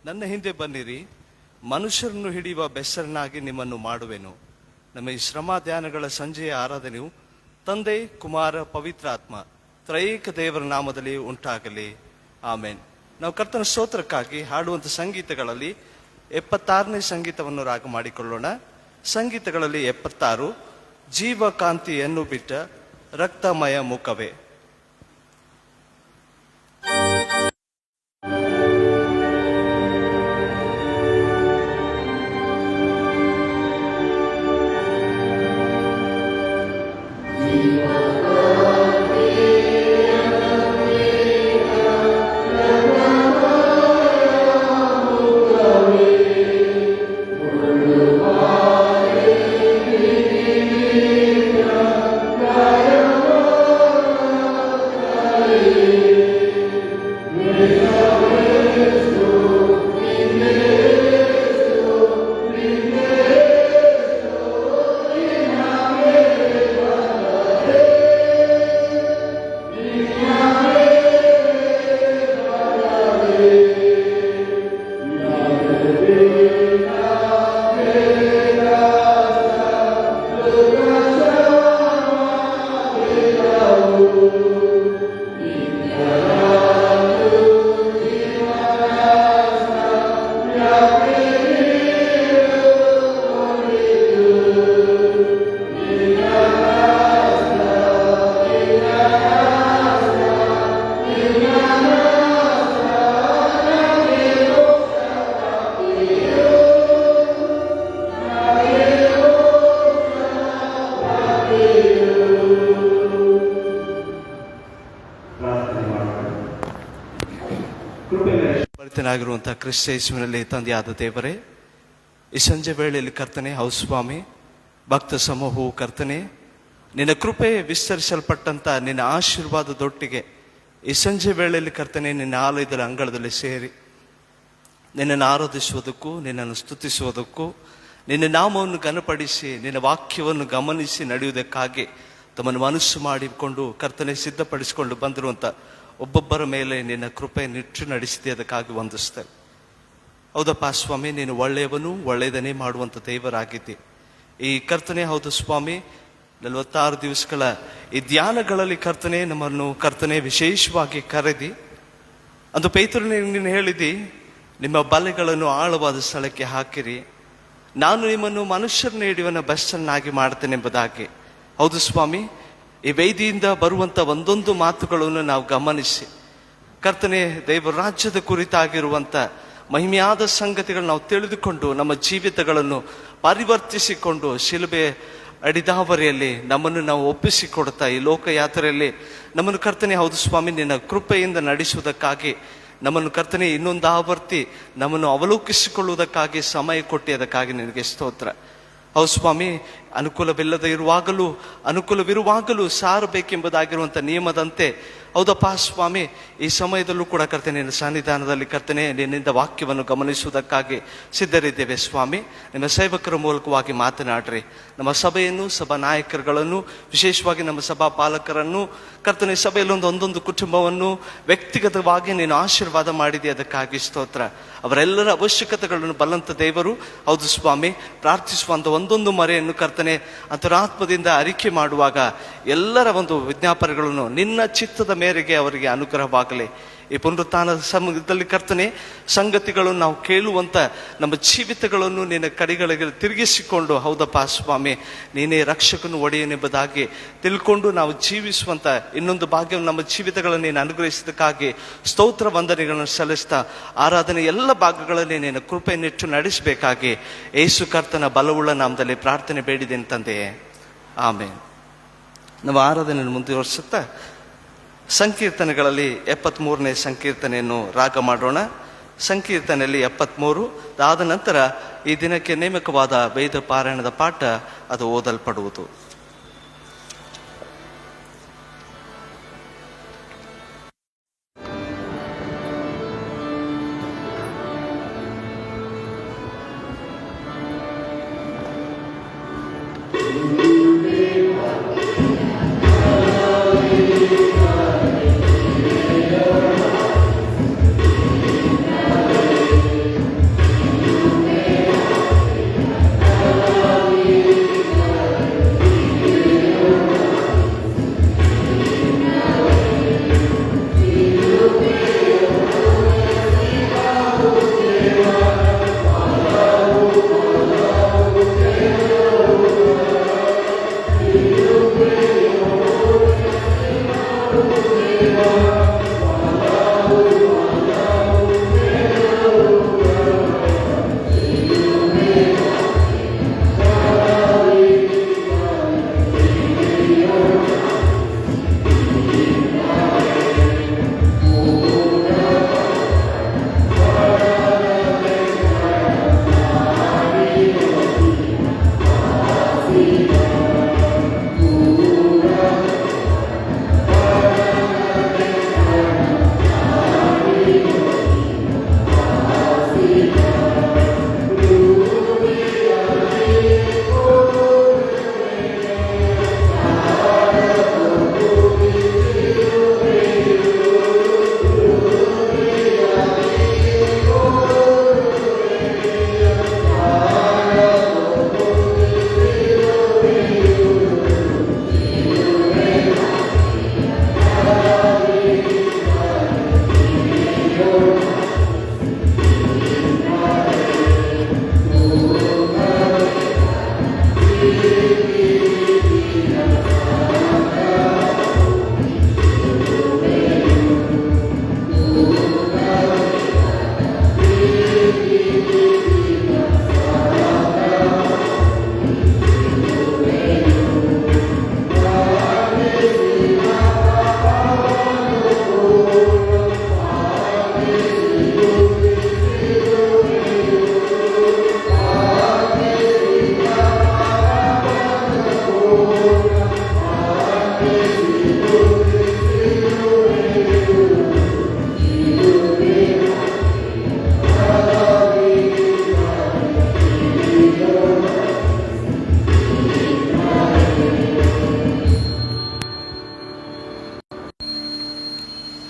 ನನ್ನ ಹಿಂದೆ ಬನ್ನಿರಿ, ಮನುಷ್ಯರನ್ನು ಹಿಡಿಯುವ ಬೆಸರನಾಗಿ ನಿಮ್ಮನ್ನು ಮಾಡುವೆನು. ನಮ್ಮ ಈ ಶ್ರಮ ಧ್ಯಾನಗಳ ಸಂಜೆಯ ಆರಾಧನೆಯು ತಂದೆ, ಕುಮಾರ, ಪವಿತ್ರಾತ್ಮ ತ್ರೈಕ ದೇವರ ನಾಮದಲ್ಲಿ ಉಂಟಾಗಲಿ. ಆಮೇನ್. ನಾವು ಕರ್ತನ ಸ್ತೋತ್ರಕ್ಕಾಗಿ ಹಾಡುವಂಥ ಸಂಗೀತಗಳಲ್ಲಿ 76ನೇ ಸಂಗೀತವನ್ನು ರಾಗ ಮಾಡಿಕೊಳ್ಳೋಣ. ಸಂಗೀತಗಳಲ್ಲಿ 76, ಜೀವಕಾಂತಿಯನ್ನು ಬಿಟ್ಟ ರಕ್ತಮಯ ಮುಖವೇ. ಭರಿತನಾಗಿರುವಂತಹ ಕ್ರಿಸ್ತ ಯೇಸುವಿನಲ್ಲಿ ತಂದೆಯಾದ ದೇವರೇ, ಈ ಸಂಜೆ ವೇಳೆಯಲ್ಲಿ ಕರ್ತನೆ, ಹೌದು ಸ್ವಾಮಿ, ಭಕ್ತ ಸಮೂಹವು ಕರ್ತನೆ ನಿನ್ನ ಕೃಪೆ ವಿಸ್ತರಿಸಲ್ಪಟ್ಟಂತ ನಿನ್ನ ಆಶೀರ್ವಾದದೊಟ್ಟಿಗೆ ಈ ಸಂಜೆ ವೇಳೆಯಲ್ಲಿ ಕರ್ತನೆ ನಿನ್ನ ಆಲಯದ ಅಂಗಳದಲ್ಲಿ ಸೇರಿ ನಿನ್ನನ್ನು ಆರಾಧಿಸುವುದಕ್ಕೂ, ನಿನ್ನನ್ನು ಸ್ತುತಿಸುವುದಕ್ಕೂ, ನಿನ್ನ ನಾಮವನ್ನು ಘನಪಡಿಸಿ ನಿನ್ನ ವಾಕ್ಯವನ್ನು ಗಮನಿಸಿ ನಡೆಯುವುದಕ್ಕಾಗಿ ತಮ್ಮನ್ನು ಮನಸ್ಸು ಮಾಡಿಕೊಂಡು ಕರ್ತನೆ ಸಿದ್ಧಪಡಿಸಿಕೊಂಡು ಬಂದಿರುವಂಥ ಒಬ್ಬೊಬ್ಬರ ಮೇಲೆ ನಿನ್ನ ಕೃಪೆ ನಿಟ್ಟು ನಡೆಸಿದೆ, ಅದಕ್ಕಾಗಿ ವಂದಿಸ್ತೇವೆ. ಹೌದಪ್ಪ ಸ್ವಾಮಿ, ನೀನು ಒಳ್ಳೆಯವನು, ಒಳ್ಳೆಯದನ್ನೇ ಮಾಡುವಂಥ ದೇವರಾಗಿದ್ದೆ. ಈ ಕರ್ತನೆ ಹೌದು ಸ್ವಾಮಿ, 46 ದಿವಸಗಳ ಈ ಧ್ಯಾನಗಳಲ್ಲಿ ಕರ್ತನೆ ನಮ್ಮನ್ನು ಕರ್ತನೆ ವಿಶೇಷವಾಗಿ ಕರೆದಿ ಅಂದು ಪೇತ್ರನೇ ನೀನು ಹೇಳಿದಿ, ನಿಮ್ಮ ಬಲೆಗಳನ್ನು ಆಳವಾದ ಸ್ಥಳಕ್ಕೆ ಹಾಕಿರಿ, ನಾನು ನಿಮ್ಮನ್ನು ಮನುಷ್ಯರನ್ನ ಹಿಡಿಯುವ ಬೆಸ್ಟನ್ನಾಗಿ ಮಾಡ್ತೇನೆ ಎಂಬುದಾಗಿ. ಹೌದು ಸ್ವಾಮಿ, ಈ ವೇದಿಯಿಂದ ಬರುವಂಥ ಒಂದೊಂದು ಮಾತುಗಳನ್ನು ನಾವು ಗಮನಿಸಿ ಕರ್ತನೆ ದೇವರ ರಾಜ್ಯದ ಕುರಿತಾಗಿರುವಂಥ ಮಹಿಮೆಯಾದ ಸಂಗತಿಗಳು ನಾವು ತಿಳಿದುಕೊಂಡು ನಮ್ಮ ಜೀವಿತಗಳನ್ನು ಪರಿವರ್ತಿಸಿಕೊಂಡು ಶಿಲುಬೆ ಅಡಿದಾವರಿಯಲ್ಲಿ ನಮ್ಮನ್ನು ನಾವು ಒಪ್ಪಿಸಿಕೊಡ್ತಾ ಈ ಲೋಕಯಾತ್ರೆಯಲ್ಲಿ ನಮ್ಮನ್ನು ಕರ್ತನೆ ಹೌದು ಸ್ವಾಮಿ ನಿನ್ನ ಕೃಪೆಯಿಂದ ನಡೆಸುವುದಕ್ಕಾಗಿ ನಮ್ಮನ್ನು ಕರ್ತನೆ ಇನ್ನೊಂದು ಆವರ್ತಿ ನಮ್ಮನ್ನು ಅವಲೋಕಿಸಿಕೊಳ್ಳುವುದಕ್ಕಾಗಿ ಸಮಯ ಕೊಟ್ಟು ಅದಕ್ಕಾಗಿ ನಿನಗೆ ಸ್ತೋತ್ರ. ಹೌದು ಸ್ವಾಮಿ, ಅನುಕೂಲವಿರುವಾಗಲೂ ಸಾರಬೇಕೆಂಬುದಾಗಿರುವಂಥ ನಿಯಮದಂತೆ ಹೌದಪ್ಪ ಸ್ವಾಮಿ, ಈ ಸಮಯದಲ್ಲೂ ಕೂಡ ಕರ್ತನೆ ನಿನ್ನ ಸನ್ನಿಧಾನದಲ್ಲಿ ಕರ್ತನೆ ನಿನ್ನಿಂದ ವಾಕ್ಯವನ್ನು ಗಮನಿಸುವುದಕ್ಕಾಗಿ ಸಿದ್ಧರಿದ್ದೇವೆ ಸ್ವಾಮಿ. ನಿಮ್ಮ ಸೇವಕರ ಮೂಲಕವಾಗಿ ಮಾತನಾಡ್ರಿ. ನಮ್ಮ ಸಭೆಯನ್ನು, ಸಭಾ ನಾಯಕರುಗಳನ್ನು, ವಿಶೇಷವಾಗಿ ನಮ್ಮ ಸಭಾ ಪಾಲಕರನ್ನು ಕರ್ತನೆ, ಸಭೆಯಲ್ಲಿ ಒಂದೊಂದು ಕುಟುಂಬವನ್ನು ವ್ಯಕ್ತಿಗತವಾಗಿ ನೀನು ಆಶೀರ್ವಾದ ಮಾಡಿದೆ, ಅದಕ್ಕಾಗಿ ಸ್ತೋತ್ರ. ಅವರೆಲ್ಲರ ಅವಶ್ಯಕತೆಗಳನ್ನು ಬಲ್ಲಂತ ದೇವರು ಹೌದು ಸ್ವಾಮಿ, ಪ್ರಾರ್ಥಿಸುವಂಥ ಒಂದೊಂದು ಮರೆಯನ್ನು ಕರ್ತನೆ ಅಂತರಾತ್ಮದಿಂದ ಅರಿಕೆ ಮಾಡುವಾಗ ಎಲ್ಲರ ಒಂದು ವಿಜ್ಞಾಪನೆಗಳನ್ನು ನಿನ್ನ ಚಿತ್ತದ ಮೇರೆಗೆ ಅವರಿಗೆ ಅನುಗ್ರಹವಾಗಲಿ. ಈ ಪುನರುತ್ಥಾನ ಸಮಯದಲ್ಲಿ ಕರ್ತನೆ ಸಂಗತಿಗಳನ್ನು ನಾವು ಕೇಳುವಂಥ ನಮ್ಮ ಜೀವಿತಗಳನ್ನು ನಿನ್ನ ಕಡೆಗಳಿಗೆ ತಿರುಗಿಸಿಕೊಂಡು ಹೌದಪ್ಪ ಸ್ವಾಮಿ, ನೀನೇ ರಕ್ಷಕನು ಒಡೆಯನೆಂಬುದಾಗಿ ತಿಳ್ಕೊಂಡು ನಾವು ಜೀವಿಸುವಂಥ ಇನ್ನೊಂದು ಭಾಗ್ಯವನ್ನು ನಮ್ಮ ಜೀವಿತಗಳನ್ನು ನೀನು ಅನುಗ್ರಹಿಸಿದಕ್ಕಾಗಿ ಸ್ತೋತ್ರ ವಂದನೆಗಳನ್ನು ಸಲ್ಲಿಸ್ತಾ ಆರಾಧನೆ ಎಲ್ಲ ಭಾಗಗಳಲ್ಲಿ ನೀನು ಕೃಪೆಯನ್ನಿಟ್ಟು ನಡೆಸಬೇಕಾಗಿ ಯೇಸು ಕರ್ತನ ಬಲವುಳ್ಳ ನಾಮದಲ್ಲಿ ಪ್ರಾರ್ಥನೆ ಬೇಡಿದ್ದೇನೆ ತಂದೆಯೇ, ಆಮೇನ್. ನಮ್ಮ ಆರಾಧನೆಯನ್ನು ಮುಂದುವರಿಸುತ್ತಾ ಸಂಕೀರ್ತನೆಗಳಲ್ಲಿ 73ನೇ ಸಂಕೀರ್ತನೆಯನ್ನು ರಾಗ ಮಾಡೋಣ. ಸಂಕೀರ್ತನೆಯಲ್ಲಿ 73 ಆದ ನಂತರ ಈ ದಿನಕ್ಕೆ ನೇಮಕವಾದ ವೇದ ಪಾರಾಯಣದ ಪಾಠ ಅದು ಓದಲ್ಪಡುವುದು.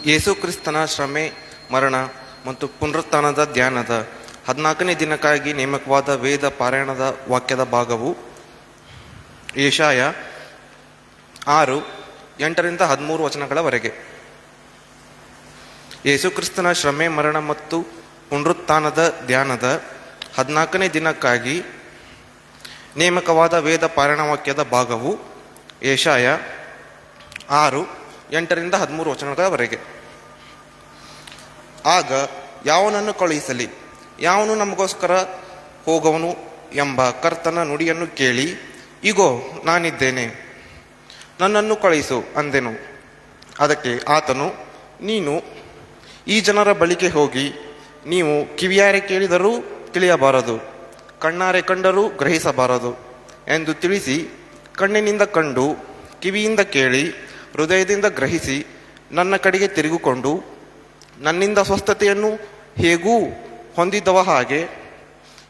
ಯೇಸು ಕ್ರಿಸ್ತನ ಶ್ರಮೆ, ಮರಣ ಮತ್ತು ಪುನರುತ್ಥಾನದ ಧ್ಯಾನದ 14ನೇ ದಿನಕ್ಕಾಗಿ ನೇಮಕವಾದ ವೇದ ಪಾರಾಯಣದ ವಾಕ್ಯದ ಭಾಗವು ಯೆಶಾಯ 6:8-13 ವಚನಗಳವರೆಗೆ. ಯೇಸು ಕ್ರಿಸ್ತನ ಶ್ರಮೆ, ಮರಣ ಮತ್ತು ಪುನರುತ್ಥಾನದ ಧ್ಯಾನದ 14ನೇ ದಿನಕ್ಕಾಗಿ ನೇಮಕವಾದ ವೇದ ಪಾರಾಯಣ ವಾಕ್ಯದ ಭಾಗವು ಯೆಶಾಯ 6:8-13 ವಚನಗಳವರೆಗೆ. ಆಗ ಯಾವನನ್ನು ಕಳುಹಿಸಲಿ, ಯಾವನು ನಮಗೋಸ್ಕರ ಹೋಗುವನು ಎಂಬ ಕರ್ತನ ನುಡಿಯನ್ನು ಕೇಳಿ, ಇಗೋ ನಾನಿದ್ದೇನೆ, ನನ್ನನ್ನು ಕಳುಹಿಸು ಅಂದೆನು. ಅದಕ್ಕೆ ಆತನು, ನೀನು ಈ ಜನರ ಬಳಿಗೆ ಹೋಗಿ, ನೀವು ಕಿವಿಯಾರೆ ಕೇಳಿದರೂ ತಿಳಿಯಬಾರದು, ಕಣ್ಣಾರೆ ಕಂಡರೂ ಗ್ರಹಿಸಬಾರದು ಎಂದು ತಿಳಿಸಿ, ಕಣ್ಣಿನಿಂದ ಕಂಡು ಕಿವಿಯಿಂದ ಕೇಳಿ ಹೃದಯದಿಂದ ಗ್ರಹಿಸಿ ನನ್ನ ಕಡೆಗೆ ತಿರುಗಿಕೊಂಡು ನನ್ನಿಂದ ಸ್ವಸ್ಥತೆಯನ್ನು ಹೇಗೂ ಹೊಂದಿದವ ಹಾಗೆ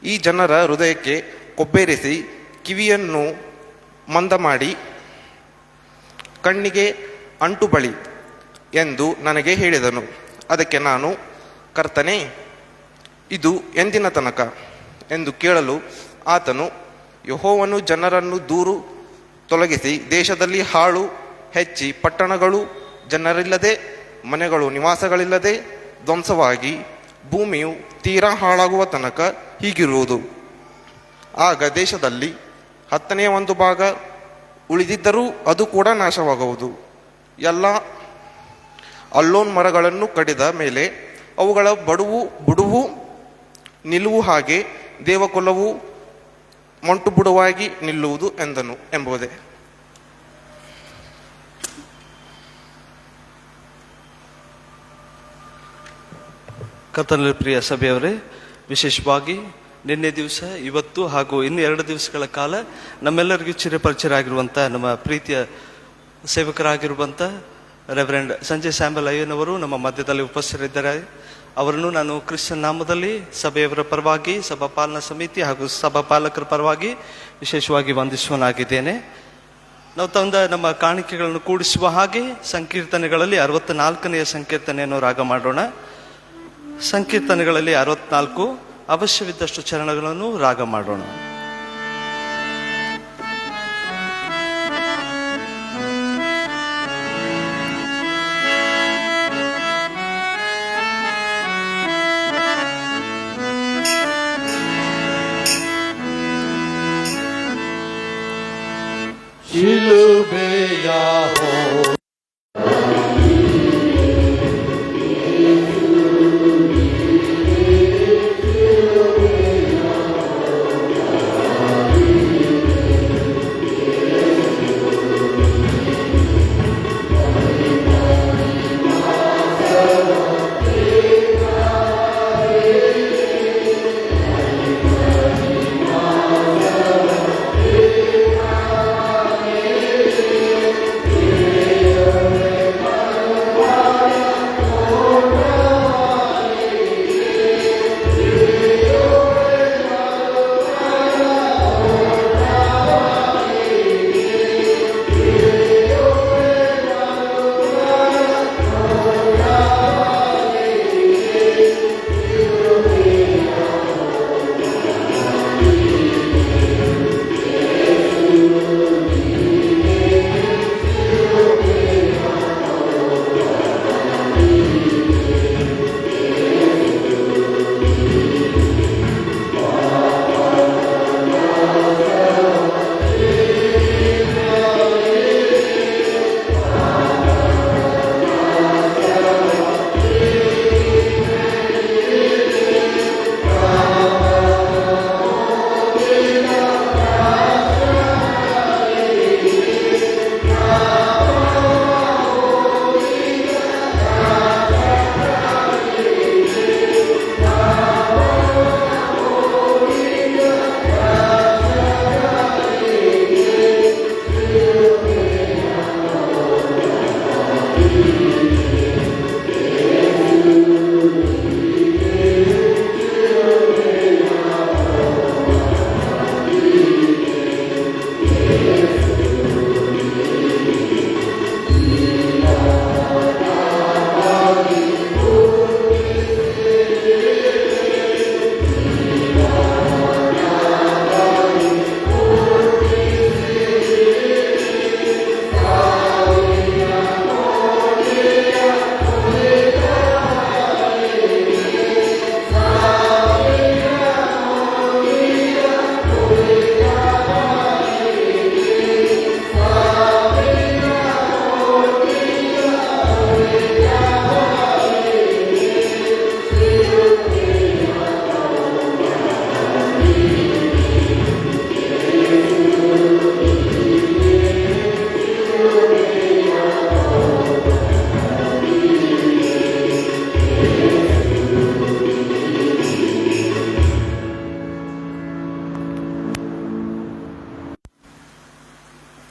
ಈ ಜನರ ಹೃದಯಕ್ಕೆ ಕೊಬ್ಬೇರಿಸಿ ಕಿವಿಯನ್ನು ಮಂದ ಮಾಡಿ ಕಣ್ಣಿಗೆ ಅಂಟು ಬಳಿ ಎಂದು ನನಗೆ ಹೇಳಿದನು. ಅದಕ್ಕೆ ನಾನು, ಕರ್ತನೇ, ಇದು ಎಂದಿನ ತನಕ ಎಂದು ಕೇಳಲು ಆತನು, ಯೆಹೋವನು ಜನರನ್ನು ದೂರು ತೊಲಗಿಸಿ ದೇಶದಲ್ಲಿ ಹಾಳು ಹೆಚ್ಚಿ ಪಟ್ಟಣಗಳು ಜನರಿಲ್ಲದೆ ಮನೆಗಳು ನಿವಾಸಗಳಿಲ್ಲದೆ ಧ್ವಂಸವಾಗಿ ಭೂಮಿಯು ತೀರಾ ಹಾಳಾಗುವ ತನಕ ಹೀಗಿರುವುದು. ಆಗ ದೇಶದಲ್ಲಿ 1/10 ಭಾಗ ಉಳಿದಿದ್ದರೂ ಅದು ಕೂಡ ನಾಶವಾಗುವುದು. ಎಲ್ಲ ಅಲ್ಲೋನ್ ಮರಗಳನ್ನು ಕಡಿದ ಮೇಲೆ ಅವುಗಳ ಬುಡುವು ನಿಲ್ಲುವು ಹಾಗೆ ದೇವಕುಲವು ಮೊಂಟು ಬುಡುವಾಗಿ ನಿಲ್ಲುವುದು ಎಂದನು ಎಂಬುದೇ. ಕರ್ತನಲ್ಲಿ ಪ್ರಿಯ ಸಭೆಯವರೇ, ವಿಶೇಷವಾಗಿ ನಿನ್ನೆ ದಿವಸ, ಇವತ್ತು ಹಾಗೂ ಇನ್ನು 2 ದಿವಸಗಳ ಕಾಲ ನಮ್ಮೆಲ್ಲರಿಗೂ ಚಿರಪರಿಚಯರಾಗಿರುವಂಥ ನಮ್ಮ ಪ್ರೀತಿಯ ಸೇವಕರಾಗಿರುವಂಥ ರೆವರೆಂಡ್ ಸಂಜಯ್ ಸ್ಯಾಮ್ಯುಯಲ್ ಅಯ್ಯನವರು ನಮ್ಮ ಮಧ್ಯದಲ್ಲಿ ಉಪಸ್ಥಿತರಿದ್ದಾರೆ. ಅವರನ್ನು ನಾನು ಕ್ರಿಶ್ಚಿಯನ್ ನಾಮದಲ್ಲಿ ಸಭೆಯವರ ಪರವಾಗಿ, ಸಭಾ ಪಾಲನಾ ಸಮಿತಿ ಹಾಗೂ ಸಭಾ ಪಾಲಕರ ಪರವಾಗಿ ವಿಶೇಷವಾಗಿ ವಂದಿಸುವನಾಗಿದ್ದೇನೆ. ನಾವು ತಂದ ನಮ್ಮ ಕಾಣಿಕೆಗಳನ್ನು ಕೂಡಿಸುವ ಹಾಗೆ ಸಂಕೀರ್ತನೆಗಳಲ್ಲಿ 64ನೇ ಸಂಕೀರ್ತನೆಯನ್ನು ರಾಗ ಮಾಡೋಣ. ಸಂಕೀರ್ತನೆಗಳಲ್ಲಿ 64 ಅವಶ್ಯವಿದ್ದಷ್ಟು ಚರಣಗಳನ್ನು ರಾಗ ಮಾಡೋಣ. ಶಿಲುಬೆಯ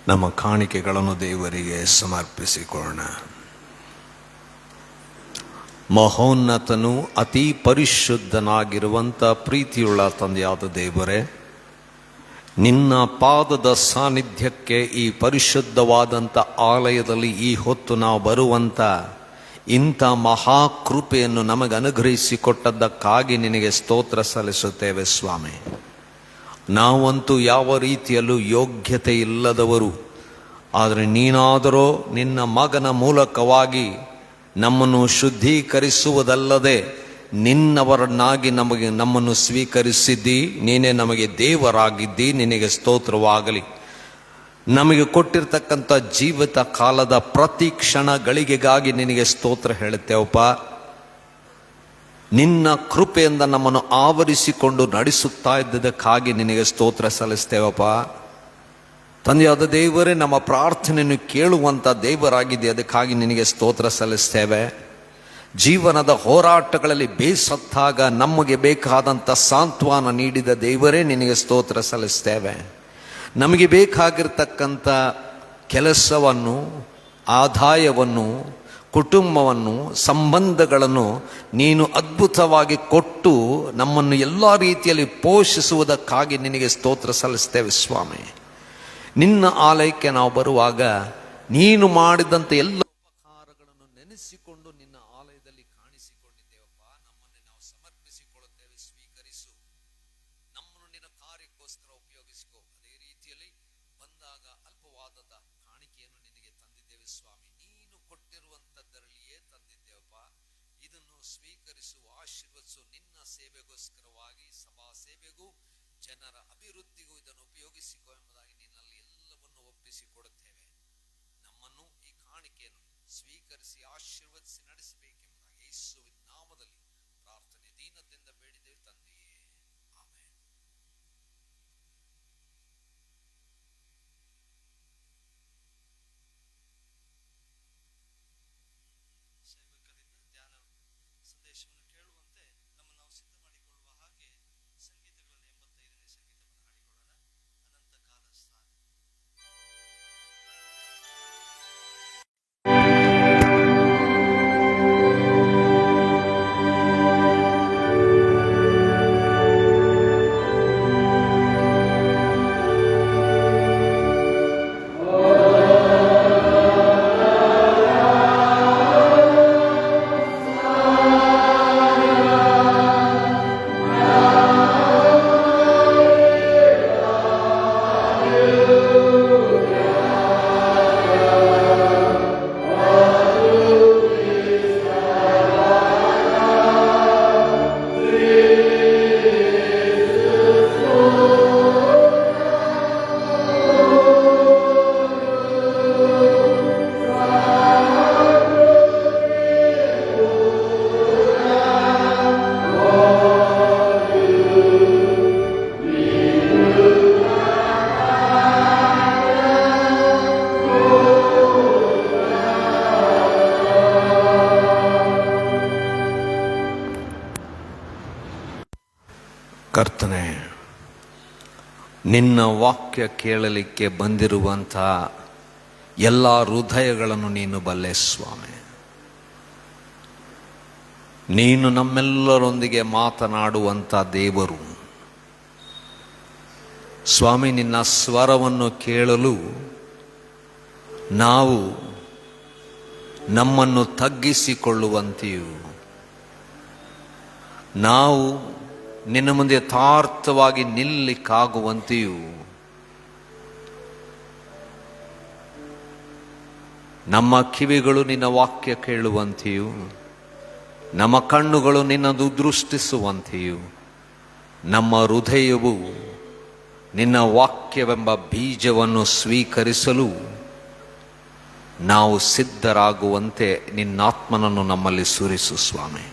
ನಮ್ಮ ಕಾಣಿಕೆಗಳನ್ನು ದೇವರಿಗೆ ಸಮರ್ಪಿಸಿಕೊಳ್ಳೋಣ. ಮಹೋನ್ನತನು ಅತಿ ಪರಿಶುದ್ಧನಾಗಿರುವಂಥ ಪ್ರೀತಿಯುಳ್ಳ ತಂದೆಯಾದ ದೇವರೇ, ನಿನ್ನ ಪಾದದ ಸಾನ್ನಿಧ್ಯಕ್ಕೆ ಈ ಪರಿಶುದ್ಧವಾದಂಥ ಆಲಯದಲ್ಲಿ ಈ ಹೊತ್ತು ನಾವು ಬರುವಂಥ ಇಂಥ ಮಹಾಕೃಪೆಯನ್ನು ನಮಗೆ ಅನುಗ್ರಹಿಸಿಕೊಟ್ಟದ್ದಕ್ಕಾಗಿ ನಿನಗೆ ಸ್ತೋತ್ರ ಸಲ್ಲಿಸುತ್ತೇವೆ ಸ್ವಾಮಿ. ನಾವಂತೂ ಯಾವ ರೀತಿಯಲ್ಲೂ ಯೋಗ್ಯತೆ ಇಲ್ಲದವರು, ಆದರೆ ನೀನಾದರೋ ನಿನ್ನ ಮಗನ ಮೂಲಕವಾಗಿ ನಮ್ಮನ್ನು ಶುದ್ಧೀಕರಿಸುವುದಲ್ಲದೆ ನಿನ್ನವರನ್ನಾಗಿ ನಮ್ಮನ್ನು ಸ್ವೀಕರಿಸಿದ್ದಿ. ನೀನೇ ನಮಗೆ ದೇವರಾಗಿದ್ದಿ. ನಿನಗೆ ಸ್ತೋತ್ರವಾಗಲಿ. ನಮಗೆ ಕೊಟ್ಟಿರ್ತಕ್ಕಂಥ ಜೀವಿತ ಕಾಲದ ಪ್ರತಿ ಕ್ಷಣ ಗಳಿಗೆಗಾಗಿ ನಿನಗೆ ಸ್ತೋತ್ರ ಹೇಳುತ್ತೇವಪ್ಪ. ನಿನ್ನ ಕೃಪೆಯಿಂದ ನಮ್ಮನ್ನು ಆವರಿಸಿಕೊಂಡು ನಡೆಸುತ್ತಾ ಇದ್ದದಕ್ಕಾಗಿ ನಿನಗೆ ಸ್ತೋತ್ರ ಸಲ್ಲಿಸ್ತೇವಪ್ಪ. ತಂದೆಯಾದ ದೇವರೇ, ನಮ್ಮ ಪ್ರಾರ್ಥನೆಯನ್ನು ಕೇಳುವಂಥ ದೇವರಾಗಿದೆ, ಅದಕ್ಕಾಗಿ ನಿನಗೆ ಸ್ತೋತ್ರ ಸಲ್ಲಿಸ್ತೇವೆ. ಜೀವನದ ಹೋರಾಟಗಳಲ್ಲಿ ಬೇಸತ್ತಾಗ ನಮಗೆ ಬೇಕಾದಂಥ ಸಾಂತ್ವನ ನೀಡಿದ ದೇವರೇ, ನಿನಗೆ ಸ್ತೋತ್ರ ಸಲ್ಲಿಸ್ತೇವೆ. ನಮಗೆ ಬೇಕಾಗಿರ್ತಕ್ಕಂಥ ಕೆಲಸವನ್ನು, ಆದಾಯವನ್ನು, ಕುಟುಂಬವನ್ನು, ಸಂಬಂಧಗಳನ್ನು ನೀನು ಅದ್ಭುತವಾಗಿ ಕೊಟ್ಟು ನಮ್ಮನ್ನು ಎಲ್ಲ ರೀತಿಯಲ್ಲಿ ಪೋಷಿಸುವುದಕ್ಕಾಗಿ ನಿನಗೆ ಸ್ತೋತ್ರ ಸಲ್ಲಿಸ್ತೇವೆ ಸ್ವಾಮಿ. ನಿನ್ನ ಆಲಯಕ್ಕೆ ನಾವು ಬರುವಾಗ ನೀನು ಮಾಡಿದಂಥ ಎಲ್ಲ ಉಪಕಾರಗಳನ್ನು ನೆನೆಸಿಕೊಂಡು ನಿನ್ನ ಆಲಯದಲ್ಲಿ ಕಾಣಿಸಿಕೊಂಡಿದ್ದೇವಪ್ಪ. ನಮ್ಮನ್ನು ನಾವು ಸಮರ್ಪಿಸಿಕೊಳ್ಳುತ್ತೇವೆ. ಸ್ವೀಕರಿಸು. ನಮ್ಮನ್ನು ನಿನ್ನ ಕಾರ್ಯಕ್ಕೋಸ್ಕರ ಉಪಯೋಗಿಸಿಕೋ. ಅದೇ ರೀತಿಯಲ್ಲಿ ಬಂದಾಗ ಅಲ್ಪವಾದ ಕಾಣಿಕೆಯನ್ನು ನಿನಗೆ ತಂದಿದ್ದೇವೆ ಸ್ವಾಮಿ. ನೀನು ಕೊಟ್ಟಿರುವಂಥದ್ದರಲ್ಲಿಯೇ ತಂದಿದ್ದೇವಪ್ಪ. ಇದನ್ನು ಸ್ವೀಕರಿಸು, ಆಶೀರ್ವದಿಸು. ನಿನ್ನ ಸೇವೆಗೋಸ್ಕರವಾಗಿ, ಸಭಾ ಸೇವೆಗೂ ಜನರ ಅಭಿವೃದ್ಧಿಗೂ ಇದನ್ನು ಉಪಯೋಗಿಸಿಕೋ ಎಂಬುದಾಗಿ ನಿನ್ನಲ್ಲಿ ಎಲ್ಲವನ್ನು ಒಪ್ಪಿಸಿಕೊಡುತ್ತೇವೆ. ನಮ್ಮನ್ನು ಈ ಕಾಣಿಕೆಯನ್ನು ಸ್ವೀಕರಿಸಿ ಆಶೀರ್ವದಿಸಿ ನಡೆಸಬೇಕೆಂಬುದಾಗಿ ಯೇಸುವಿನ ನಾಮದಲ್ಲಿ ಪ್ರಾರ್ಥನೆ ದೀನದಿಂದ ಬೇಡಿದ್ದೇವೆ ತಂದೆಯೇ, ಆಮೆನ್. ಸೇವಕರಿಂದ ಧ್ಯಾನ ಸಂದೇಶವನ್ನು ಕೇಳುವಂತೆ ನಮ್ಮನ್ನು ನಾವು ಸಿದ್ಧ ಮಾಡಿಕೊಳ್ಳುವ ಹಾಗೆ ಸಂಗೀತಗಳಲ್ಲಿ 85ನೇ ಸಂಗೀತವನ್ನು ಹಾಡಿಕೊಳ್ಳೋಣ. ಅನಂತ ಕಾಲ ಸ್ಥಾನ. ಕರ್ತನೇ, ನಿನ್ನ ವಾಕ್ಯ ಕೇಳಲಿಕ್ಕೆ ಬಂದಿರುವಂಥ ಎಲ್ಲ ಹೃದಯಗಳನ್ನು ನೀನು ಬಲ್ಲೆ ಸ್ವಾಮಿ. ನೀನು ನಮ್ಮೆಲ್ಲರೊಂದಿಗೆ ಮಾತನಾಡುವಂಥ ದೇವರು ಸ್ವಾಮಿ. ನಿನ್ನ ಸ್ವರವನ್ನು ಕೇಳಲು ನಾವು ನಮ್ಮನ್ನು ತಗ್ಗಿಸಿಕೊಳ್ಳುವಂತೆಯೂ, ನಾವು ನಿನ್ನ ಮುಂದೆ ಯಥಾರ್ಥವಾಗಿ ನಿಲ್ಲಿಕ್ಕಾಗುವಂತೆಯೂ ನಮ್ಮ ಕಿವಿಗಳು ನಿನ್ನ ವಾಕ್ಯ ಕೇಳುವಂತೆಯೂ, ನಮ್ಮ ಕಣ್ಣುಗಳು ನಿನ್ನದು ದೃಷ್ಟಿಸುವಂತೆಯೂ, ನಮ್ಮ ಹೃದಯವು ನಿನ್ನ ವಾಕ್ಯವೆಂಬ ಬೀಜವನ್ನು ಸ್ವೀಕರಿಸಲು ನಾವು ಸಿದ್ಧರಾಗುವಂತೆ ನಿನ್ನಾತ್ಮನನ್ನು ನಮ್ಮಲ್ಲಿ ಸುರಿಸು ಸ್ವಾಮಿ.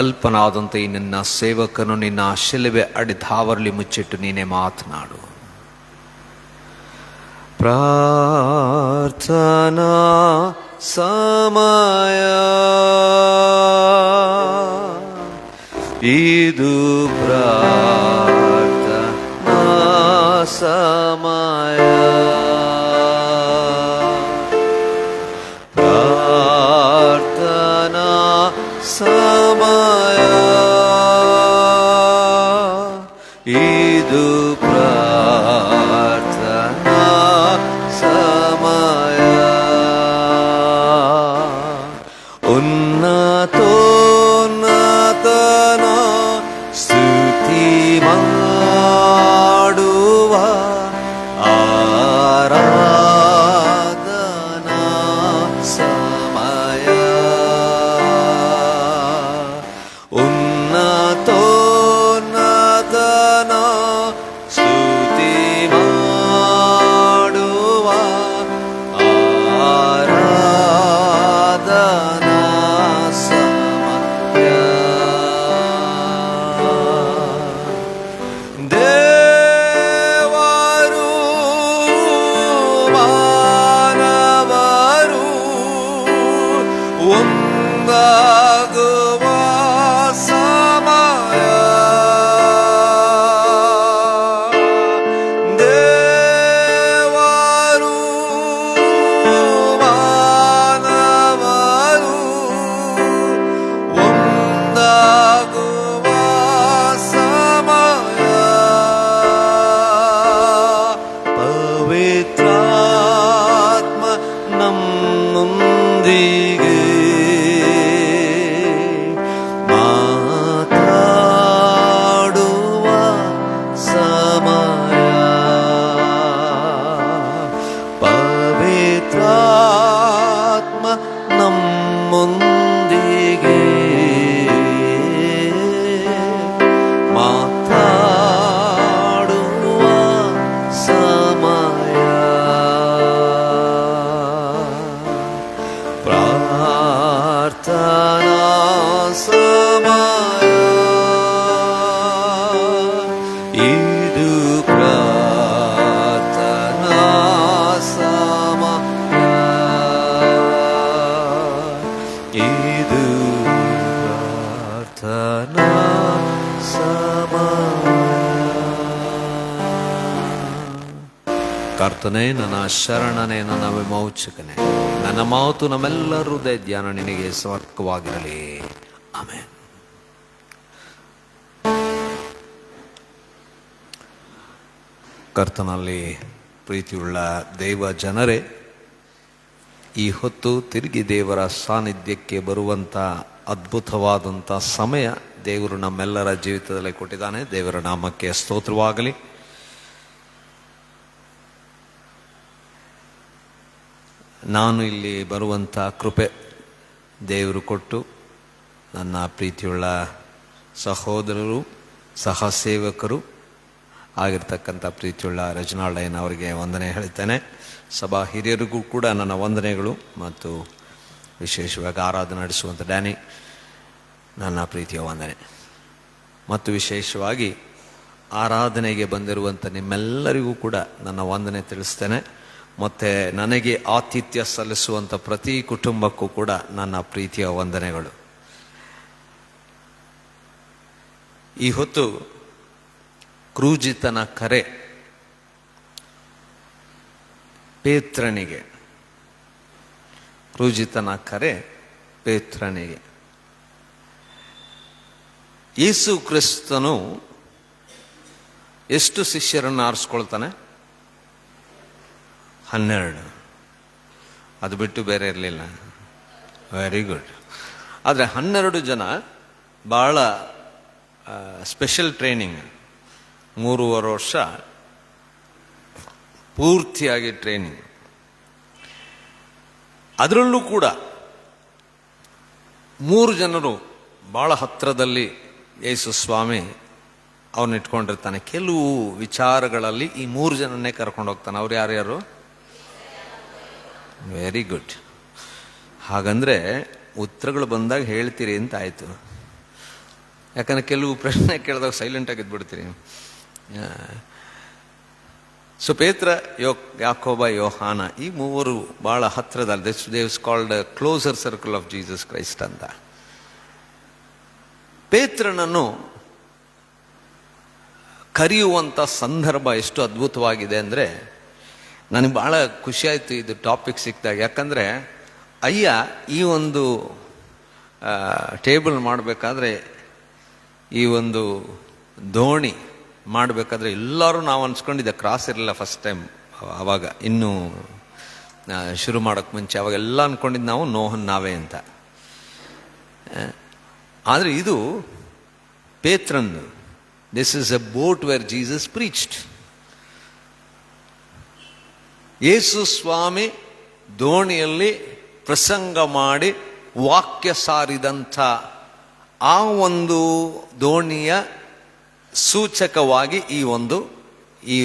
ಅಲ್ಪನಾದಂತೆ ಈ ನಿನ್ನ ಸೇವಕನು ನಿನ್ನ ಶಿಲುಬೆ ಅಡಿದಾವರಲ್ಲಿ ಮುಚ್ಚಿಟ್ಟು ನೀನೇ ಮಾತನಾಡು. ಪ್ರಾರ್ಥನಾ ಸಮಯ ಇದು, ಪ್ರಾರ್ಥನಾ ಸಮಯ. ಸಮಯ ಇದು ಪ್ರಾರ್ಥನಾ ಸಮಯ ಉನ್ನತೋನ್ನತನ ಸ್ತುತಿ ಮಾಡುವ ಆರಾಧನಾ ಸಮಯ ಉನ್ನತೋನ್ನತನ ಸ್ತುತಿ ಮಾಡುವ ಆರಾಧನಾ ಸಮಯ ದೇವರು ಮಾನವರು ಒಂದಾಗುವ ಸಮಯ ದೇವರು ಮಾನವರು ಒಂದಾಗುವ ಸಮಯ ಪವಿತ್ರಾತ್ಮ ನಮ್ಮೊಂದಿಗೆ ಮಾತಾಡುವ ಸಮಯ ಪವಿತ್ರಾತ್ಮ ನಮ್ಮೊಂದಿಗೆ ಮಾತಾಡುವ ಸಮಯ ಪ್ರಾರ್ಥನಾ ಸಮಯ ಇದು ಪ್ರಾರ್ಥನಾ ಸಮಯ ಇದು ಪ್ರಾರ್ಥನಾ ಸಮಯ. ಕರ್ತನೇ, ನನ್ನ ಶರಣನೇ, ನನ್ನ ವಿಮೋಚಕನೇ, ನನ್ನ ಮಾತು ನಮ್ಮೆಲ್ಲರ ಹೃದಯ ಧ್ಯಾನ ನಿನಗೆ ಸಮರ್ಪಕವಾಗಿರಲಿ. ಆಮೆನ್. ಕರ್ತನಲ್ಲಿ ಪ್ರೀತಿಯುಳ್ಳ ದೈವ ಜನರೇ, ಈ ಹೊತ್ತು ತಿರುಗಿ ದೇವರ ಸಾನ್ನಿಧ್ಯಕ್ಕೆ ಬರುವಂಥ ಅದ್ಭುತವಾದಂಥ ಸಮಯ ದೇವರು ನಮ್ಮೆಲ್ಲರ ಜೀವಿತದಲ್ಲಿ ಕೊಟ್ಟಿದ್ದಾನೆ. ದೇವರ ನಾಮಕ್ಕೆ ಸ್ತೋತ್ರವಾಗಲಿ. ನಾನು ಇಲ್ಲಿ ಬರುವಂಥ ಕೃಪೆ ದೇವರು ಕೊಟ್ಟು ನನ್ನ ಪ್ರೀತಿಯುಳ್ಳ ಸಹೋದರರು ಸಹ ಸೇವಕರು ಆಗಿರ್ತಕ್ಕಂಥ ಪ್ರೀತಿಯುಳ್ಳ ರಜನಾಳಯ್ಯನ ಅವರಿಗೆ ವಂದನೆ ಹೇಳ್ತೇನೆ. ಸಭಾ ಹಿರಿಯರಿಗೂ ಕೂಡ ನನ್ನ ವಂದನೆಗಳು ಮತ್ತು ವಿಶೇಷವಾಗಿ ಆರಾಧನೆ ನಡೆಸುವಂಥ ಡ್ಯಾನಿ ನನ್ನ ಪ್ರೀತಿಯ ವಂದನೆ ಮತ್ತು ವಿಶೇಷವಾಗಿ ಆರಾಧನೆಗೆ ಬಂದಿರುವಂಥ ನಿಮ್ಮೆಲ್ಲರಿಗೂ ಕೂಡ ನನ್ನ ವಂದನೆ ತಿಳಿಸ್ತೇನೆ. ಮತ್ತು ನನಗೆ ಆತಿಥ್ಯ ಸಲ್ಲಿಸುವಂಥ ಪ್ರತಿ ಕುಟುಂಬಕ್ಕೂ ಕೂಡ ನನ್ನ ಪ್ರೀತಿಯ ವಂದನೆಗಳು. ಈ ಹೊತ್ತು ಕ್ರೂಜಿತನ ಕರೆ ಪೇತ್ರನಿಗೆ, ಕ್ರೂಜಿತನ ಕರೆ ಪೇತ್ರನಿಗೆ. ಯೇಸು ಕ್ರಿಸ್ತನು ಎಷ್ಟು ಶಿಷ್ಯರನ್ನು ಆರಿಸ್ಕೊಳ್ತಾನೆ? 12. ಅದು ಬಿಟ್ಟು ಬೇರೆ ಇರಲಿಲ್ಲ. Very good. ಆದರೆ 12 ಜನ ಭಾಳ ಸ್ಪೆಷಲ್ ಟ್ರೈನಿಂಗ್, 3.5 ವರ್ಷ ಪೂರ್ತಿಯಾಗಿ ಟ್ರೈನಿಂಗ್. ಅದರಲ್ಲೂ ಕೂಡ 3 ಜನರು ಭಾಳ ಹತ್ತಿರದಲ್ಲಿ ಯೇಸು ಸ್ವಾಮಿ ಅವನ್ನ ಇಟ್ಕೊಂಡಿರ್ತಾನೆ. ಕೆಲವು ವಿಚಾರಗಳಲ್ಲಿ ಈ 3 ಜನನ್ನೇ ಕರ್ಕೊಂಡು ಹೋಗ್ತಾನೆ. ಅವ್ರು ಯಾರ್ಯಾರು? Very good. ಹಾಗಂದ್ರೆ ಉತ್ತರಗಳು ಬಂದಾಗ ಹೇಳ್ತೀರಿ ಅಂತ ಆಯಿತು. ಯಾಕಂದ್ರೆ ಕೆಲವು ಪ್ರಶ್ನೆ ಕೇಳಿದಾಗ ಸೈಲೆಂಟ್ ಆಗಿದ್ಬಿಡ್ತೀರಿ. ಸೊ ಪೇತ್ರ, ಯಾಕೋಬ, ಯೋಹಾನ, ಈ 3 ಭಾಳ ಹತ್ತಿರದಲ್ಲಿ, this called closer circle of Jesus Christ ಅಂತ. ಪೇತ್ರನನ್ನು ಕರೆಯುವಂಥ ಸಂದರ್ಭ ಎಷ್ಟು ಅದ್ಭುತವಾಗಿದೆ ಅಂದರೆ ನನಗೆ ಭಾಳ ಖುಷಿಯಾಯಿತು ಇದು ಟಾಪಿಕ್ ಸಿಕ್ಕಿದಾಗ. ಯಾಕಂದರೆ ಅಯ್ಯ ಈ ಒಂದು ಟೇಬಲ್ ಮಾಡಬೇಕಾದ್ರೆ, ಈ ಒಂದು ದೋಣಿ ಮಾಡಬೇಕಾದ್ರೆ ಎಲ್ಲರೂ ನಾವು ಅನ್ಸ್ಕೊಂಡಿದ್ದೆ ಕ್ರಾಸ್ ಇರಲಿಲ್ಲ ಫಸ್ಟ್ ಟೈಮ್. ಆವಾಗ ಇನ್ನೂ ಶುರು ಮಾಡೋಕ್ಕೆ ಮುಂಚೆ ಅವಾಗೆಲ್ಲ ಅಂದ್ಕೊಂಡಿದ್ದು ನಾವು ನೋಹನ್ ನಾವೇ ಅಂತ. ಆದರೆ ಇದು ಪೇತ್ರನ್ನು, this is a boat where Jesus preached. ಯೇಸು ಸ್ವಾಮಿ ದೋಣಿಯಲ್ಲಿ ಪ್ರಸಂಗ ಮಾಡಿ ವಾಕ್ಯ ಸಾರಿದಂಥ ಆ ಒಂದು ದೋಣಿಯ ಸೂಚಕವಾಗಿ ಈ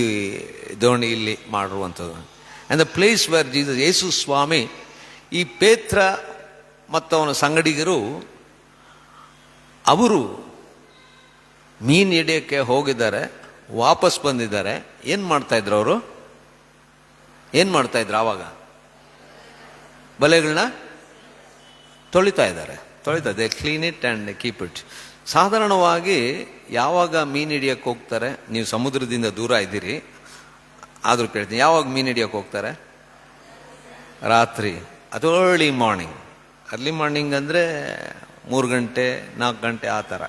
ದೋಣಿ ಇಲ್ಲಿ ಮಾಡಿರುವಂಥದ್ದು. And the place where Jesus, Yesu Swami ಈ ಪೇತ್ರ ಮತ್ತು ಅವನ ಸಂಗಡಿಗರು ಅವರು ಮೀನು ಹಿಡಿಯೋಕ್ಕೆ ಹೋಗಿದ್ದಾರೆ, ವಾಪಸ್ ಬಂದಿದ್ದಾರೆ. ಏನು ಮಾಡ್ತಾಯಿದ್ರು ಅವರು? ಏನು ಮಾಡ್ತಾಯಿದ್ರು ಆವಾಗ? ಬಲೆಗಳನ್ನ ತೊಳಿತಾ ಇದ್ದಾರೆ. They clean it and keep it. ಸಾಧಾರಣವಾಗಿ ಯಾವಾಗ ಮೀನು ಹಿಡಿಯೋಕ್ಕೆ ಹೋಗ್ತಾರೆ, ನೀವು ಸಮುದ್ರದಿಂದ ದೂರ ಇದ್ದೀರಿ ಆದರೂ ಕೇಳ್ತೀನಿ, ಯಾವಾಗ ಮೀನು ಹಿಡಿಯೋಕ್ಕೆ ಹೋಗ್ತಾರೆ? ರಾತ್ರಿ ಅಥವಾ ಅರ್ಲಿ ಮಾರ್ನಿಂಗ್. ಅರ್ಲಿ ಮಾರ್ನಿಂಗ್ ಅಂದರೆ 3 ಗಂಟೆ 4 ಗಂಟೆ ಆ ಥರ.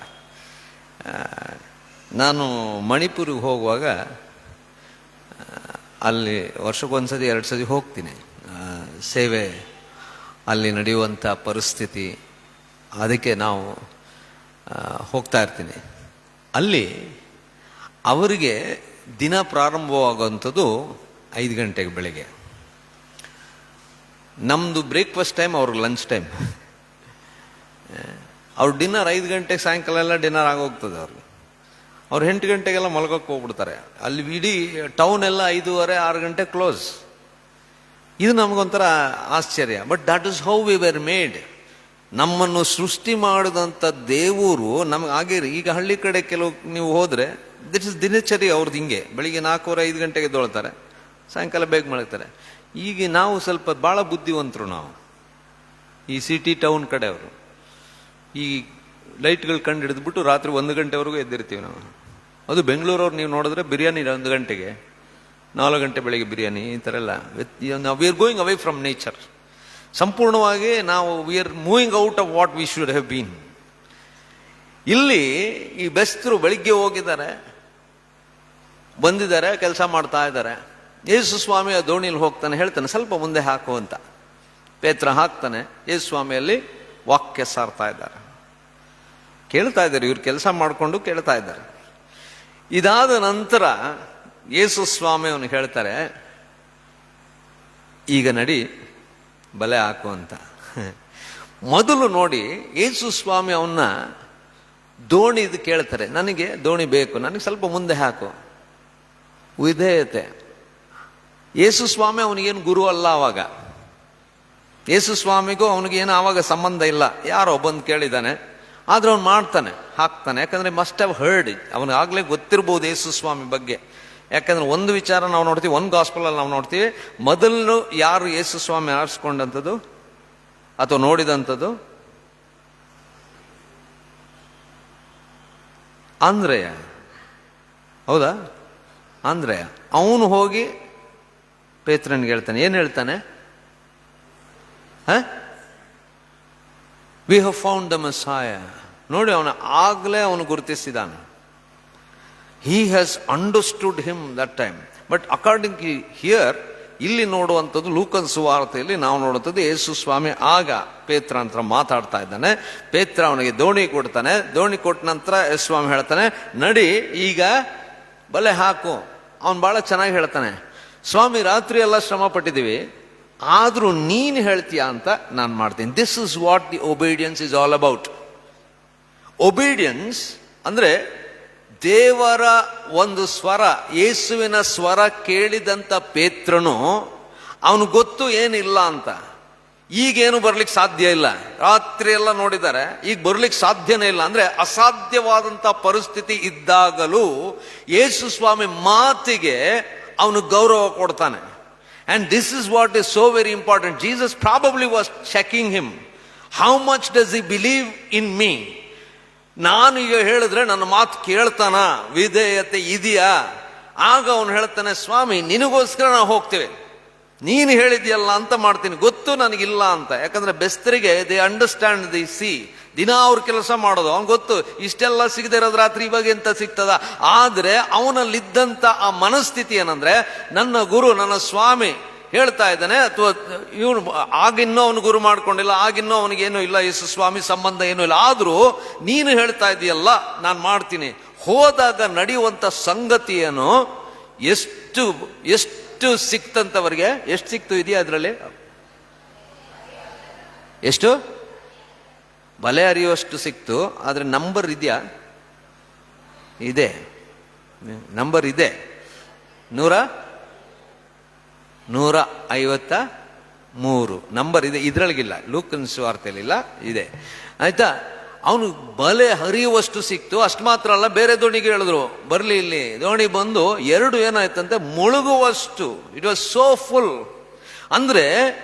ನಾನು ಮಣಿಪುರಿಗೆ ಹೋಗುವಾಗ ಅಲ್ಲಿ ವರ್ಷಕ್ಕೊಂದ್ಸತಿ 2 ಸತಿ ಹೋಗ್ತೀನಿ. ಸೇವೆ ಅಲ್ಲಿ ನಡೆಯುವಂಥ ಪರಿಸ್ಥಿತಿ, ಅದಕ್ಕೆ ನಾವು ಹೋಗ್ತಾ ಇರ್ತೀನಿ. ಅಲ್ಲಿ ಅವರಿಗೆ ದಿನ ಪ್ರಾರಂಭವಾಗುವಂಥದ್ದು 5 ಗಂಟೆಗೆ ಬೆಳಿಗ್ಗೆ. ನಮ್ಮದು ಬ್ರೇಕ್ಫಾಸ್ಟ್ ಟೈಮ್, ಅವ್ರಿಗೆ ಲಂಚ್ ಟೈಮ್. ಅವ್ರ ಡಿನ್ನರ್ 5 ಗಂಟೆಗೆ, ಸಾಯಂಕಾಲ ಎಲ್ಲ ಡಿನ್ನರ್ ಆಗೋಗ್ತದೆ ಅವ್ರಿಗೆ. ಅವ್ರು 8 ಗಂಟೆಗೆಲ್ಲ ಮಲ್ಗೋಕ್ಕೆ ಹೋಗ್ಬಿಡ್ತಾರೆ. ಅಲ್ಲಿ ಇಡೀ ಟೌನ್ ಎಲ್ಲ 5:30 6 ಗಂಟೆ ಕ್ಲೋಸ್. ಇದು ನಮಗೊಂಥರ ಆಶ್ಚರ್ಯ. But that is how we were made. ನಮ್ಮನ್ನು ಸೃಷ್ಟಿ ಮಾಡಿದಂಥ ದೇವರು ನಮ್ಗೆ ಆಗಿರಿ. ಈಗ ಹಳ್ಳಿ ಕಡೆ ಕೆಲವು ನೀವು ಹೋದರೆ ದಿಟ್ ಇಸ್ ದಿನಚರಿ ಅವ್ರದ್ದು ಹಿಂಗೆ. ಬೆಳಿಗ್ಗೆ 4:30 5 ಗಂಟೆಗೆ ದೊಳ್ತಾರೆ, ಸಾಯಂಕಾಲ ಬೇಗ ಮಲಗ್ತಾರೆ. ಈಗ ನಾವು ಸ್ವಲ್ಪ ಭಾಳ ಬುದ್ಧಿವಂತರು. ನಾವು ಈ ಸಿಟಿ ಟೌನ್ ಕಡೆಯವರು ಈ ಲೈಟ್ಗಳು ಕಂಡು ಹಿಡಿದ್ಬಿಟ್ಟು ರಾತ್ರಿ 1 ಗಂಟೆವರೆಗೂ ಎದ್ದಿರ್ತೀವಿ ನಾವು. ಅದು ಬೆಂಗಳೂರವ್ರು ನೀವು ನೋಡಿದ್ರೆ ಬಿರಿಯಾನಿ 1 ಗಂಟೆಗೆ, 4 ಗಂಟೆ ಬೆಳಿಗ್ಗೆ ಬಿರಿಯಾನಿ, ಈ ಥರ ಎಲ್ಲ. We are going away from nature. ಸಂಪೂರ್ಣವಾಗಿ ನಾವು we are moving out of what we should have been. ಇಲ್ಲಿ ಈ ಬೆಸ್ತರು ಬೆಳಿಗ್ಗೆ ಹೋಗಿದ್ದಾರೆ, ಬಂದಿದ್ದಾರೆ, ಕೆಲಸ ಮಾಡ್ತಾ ಇದ್ದಾರೆ. ಯೇಸು ಸ್ವಾಮಿ ಆ ದೋಣಿಯಲ್ಲಿ ಹೋಗ್ತಾನೆ, ಹೇಳ್ತಾನೆ ಸ್ವಲ್ಪ ಮುಂದೆ ಹಾಕು ಅಂತ. ಪೇತ್ರ ಹಾಕ್ತಾನೆ, ಯೇಸು ಸ್ವಾಮಿಯಲ್ಲಿ ವಾಕ್ಯ ಸಾರ್ತಾ ಇದ್ದಾರೆ, ಕೇಳ್ತಾ ಇದ್ದಾರೆ. ಇವ್ರು ಕೆಲಸ ಮಾಡಿಕೊಂಡು ಕೇಳ್ತಾ ಇದ್ದಾರೆ. ಇದಾದ ನಂತರ ಯೇಸು ಸ್ವಾಮಿ ಅವನು ಹೇಳ್ತಾರೆ, ಈಗ ನಡಿ ಬಲೆ ಹಾಕು ಅಂತ. ಮೊದಲು ನೋಡಿ ಯೇಸು ಸ್ವಾಮಿ ಅವನ್ನ ದೋಣಿ ಇದು ಕೇಳ್ತಾರೆ, ನನಗೆ ದೋಣಿ ಬೇಕು, ನನಗೆ ಸ್ವಲ್ಪ ಮುಂದೆ ಹಾಕು. ವಿಧೇಯತೆ. ಯೇಸು ಸ್ವಾಮಿ ಅವನಿಗೇನು ಗುರು ಅಲ್ಲ ಅವಾಗ. ಯೇಸು ಸ್ವಾಮಿಗೂ ಅವನಿಗೇನು ಆವಾಗ ಸಂಬಂಧ ಇಲ್ಲ. ಯಾರೋ ಬಂದು ಕೇಳಿದ್ದಾನೆ, ಆದ್ರೆ ಅವ್ನು ಮಾಡ್ತಾನೆ, ಹಾಕ್ತಾನೆ. ಯಾಕಂದ್ರೆ ಮಸ್ಟ್ ಹ್ಯಾವ್ ಹರ್ಡ್ ಇಟ್. ಅವನಿಗಾಗಲೇ ಗೊತ್ತಿರ್ಬೋದು ಯೇಸು ಸ್ವಾಮಿ ಬಗ್ಗೆ. ಯಾಕಂದ್ರೆ ಒಂದು ವಿಚಾರ ನಾವು ನೋಡ್ತೀವಿ, ಒಂದು ಗಾಸ್ಪಲಲ್ಲಿ ನಾವು ನೋಡ್ತೀವಿ, ಮೊದಲು ಯಾರು ಯೇಸು ಸ್ವಾಮಿ ಆರಿಸ್ಕೊಂಡಂಥದ್ದು ಅಥವಾ ನೋಡಿದಂಥದ್ದು? ಆಂದ್ರೆಯ. ಹೌದಾ? ಆಂದ್ರೆಯ. ಅವನು ಹೋಗಿ ಪೇತ್ರನಿಗೆ ಹೇಳ್ತಾನೆ, ಏನು ಹೇಳ್ತಾನೆ? We have found the messiah. ನೋಡಿ, ಅವನು ಆಗ್ಲೇ ಅವನು ಗುರುತಿಸಿದಾನೆ. He has understood him that time. But according here, ಇಲ್ಲಿ ನೋಡುವಂಥದ್ದು ಲೂಕನ್ ಸುವಾರ್ತೆಯಲ್ಲಿ ನಾವು ನೋಡುವಂಥದ್ದು, ಯೇಸು ಸ್ವಾಮಿ ಆಗ ಪೇತ್ರ ಅಂತ ಮಾತಾಡ್ತಾ ಇದ್ದಾನೆ. ಪೇತ್ರ ಅವನಿಗೆ ದೋಣಿ ಕೊಡ್ತಾನೆ. ದೋಣಿ ಕೊಟ್ಟ ನಂತರ ಯೇಸು ಸ್ವಾಮಿ ಹೇಳ್ತಾನೆ, ನಡಿ ಈಗ ಬಲೆ ಹಾಕು. ಅವನು ಬಹಳ ಚೆನ್ನಾಗಿ ಹೇಳ್ತಾನೆ, ಸ್ವಾಮಿ ರಾತ್ರಿ ಎಲ್ಲ ಶ್ರಮ ಪಟ್ಟಿದ್ದೀವಿ, ಆದ್ರೂ ನೀನು ಹೇಳ್ತೀಯ ಅಂತ ನಾನು ಮಾಡ್ತೀನಿ. This is what the obedience is all about. Obedience ಅಂದ್ರೆ ದೇವರ ಒಂದು ಸ್ವರ, ಯೇಸುವಿನ ಸ್ವರ ಕೇಳಿದಂತ ಪೇತ್ರನು ಅವನು ಗೊತ್ತು ಏನಿಲ್ಲ ಅಂತ. ಈಗೇನು ಬರ್ಲಿಕ್ಕೆ ಸಾಧ್ಯ ಇಲ್ಲ. ರಾತ್ರಿ ಎಲ್ಲ ನೋಡಿದ್ದಾರೆ, ಈಗ ಬರ್ಲಿಕ್ಕೆ ಸಾಧ್ಯನೇ ಇಲ್ಲ. ಅಂದ್ರೆ ಅಸಾಧ್ಯವಾದಂತ ಪರಿಸ್ಥಿತಿ ಇದ್ದಾಗಲೂ ಯೇಸು ಸ್ವಾಮಿ ಮಾತಿಗೆ ಅವನು ಗೌರವ ಕೊಡ್ತಾನೆ. And this is what is so very important. Jesus probably was checking him. How much does he believe in me? ನಾನು ಈಗ ಹೇಳಿದ್ರೆ ನನ್ನ ಮಾತು ಕೇಳ್ತಾನ, ವಿಧೇಯತೆ ಇದೆಯಾ? ಆಗ ಅವನು ಹೇಳ್ತಾನೆ, ಸ್ವಾಮಿ ನಿನಗೋಸ್ಕರ ನಾವು ಹೋಗ್ತೇವೆ, ನೀನು ಹೇಳಿದ್ಯಲ್ಲ ಅಂತ ಮಾಡ್ತೀನಿ, ಗೊತ್ತು ನನಗಿಲ್ಲ ಅಂತ. ಯಾಕಂದ್ರೆ ಬೆಸ್ತರಿಗೆ ದೇ ಅಂಡರ್ಸ್ಟ್ಯಾಂಡ್ ದಿ ಸಿ, ದಿನ ಅವ್ರ ಕೆಲಸ ಮಾಡೋದು. ಅವ್ನು ಗೊತ್ತು ಇಷ್ಟೆಲ್ಲ ಸಿಗದೆ ಇರೋದು ರಾತ್ರಿ ಇವಾಗ ಎಂತ ಸಿಗ್ತದ. ಆದ್ರೆ ಅವನಲ್ಲಿದ್ದಂತ ಆ ಮನಸ್ಥಿತಿ ಏನಂದ್ರೆ, ನನ್ನ ಗುರು, ನನ್ನ ಸ್ವಾಮಿ ಹೇಳ್ತಾ ಇದ್ದಾನೆ, ಅಥವಾ ಇವನು ಆಗಿನ್ನೂ ಅವನು ಗುರು ಮಾಡ್ಕೊಂಡಿಲ್ಲ, ಆಗಿನ್ನೂ ಅವನಿಗೇನು ಇಲ್ಲ, ಯೇಸು ಸ್ವಾಮಿ ಸಂಬಂಧ ಏನೂ ಇಲ್ಲ, ಆದ್ರೂ ನೀನು ಹೇಳ್ತಾ ಇದೀಯಲ್ಲ ನಾನು ಮಾಡ್ತೀನಿ. ಹೋದಾಗ ನಡೆಯುವಂತ ಸಂಗತಿ ಏನು, ಎಷ್ಟು ಎಷ್ಟು ಸಿಕ್ತಂತವರಿಗೆ, ಎಷ್ಟು ಸಿಕ್ತು ಇದೆಯಾ ಅದರಲ್ಲಿ, ಎಷ್ಟು ಬಲೆ ಅರಿಯುವಷ್ಟು ಸಿಕ್ತು. ಆದ್ರೆ ನಂಬರ್ ಇದೆಯಾ? ಇದೆ, ನಂಬರ್ ಇದೆ. 153 ನಂಬರ್ ಇದೆ, ಇದ್ರೊಳಗಿಲ್ಲ, ಲೂಕನ್ ಸುವಾರ್ತೆಯಲ್ಲಿ ಇಲ್ಲ, ಇದೆ. ಆಯ್ತಾ? ಅವನು ಬಲೆ ಹರಿಯುವಷ್ಟು ಸಿಕ್ತು. ಅಷ್ಟು ಮಾತ್ರ ಅಲ್ಲ, ಬೇರೆ ದೋಣಿಗೆ ಹೇಳಿದ್ರು ಬರ್ಲಿ ಇಲ್ಲಿ. ದೋಣಿ ಬಂದು 2 ಏನಾಯ್ತಂತೆ, ಮುಳುಗುವಷ್ಟು. It was so full. ಅಂದ್ರೆ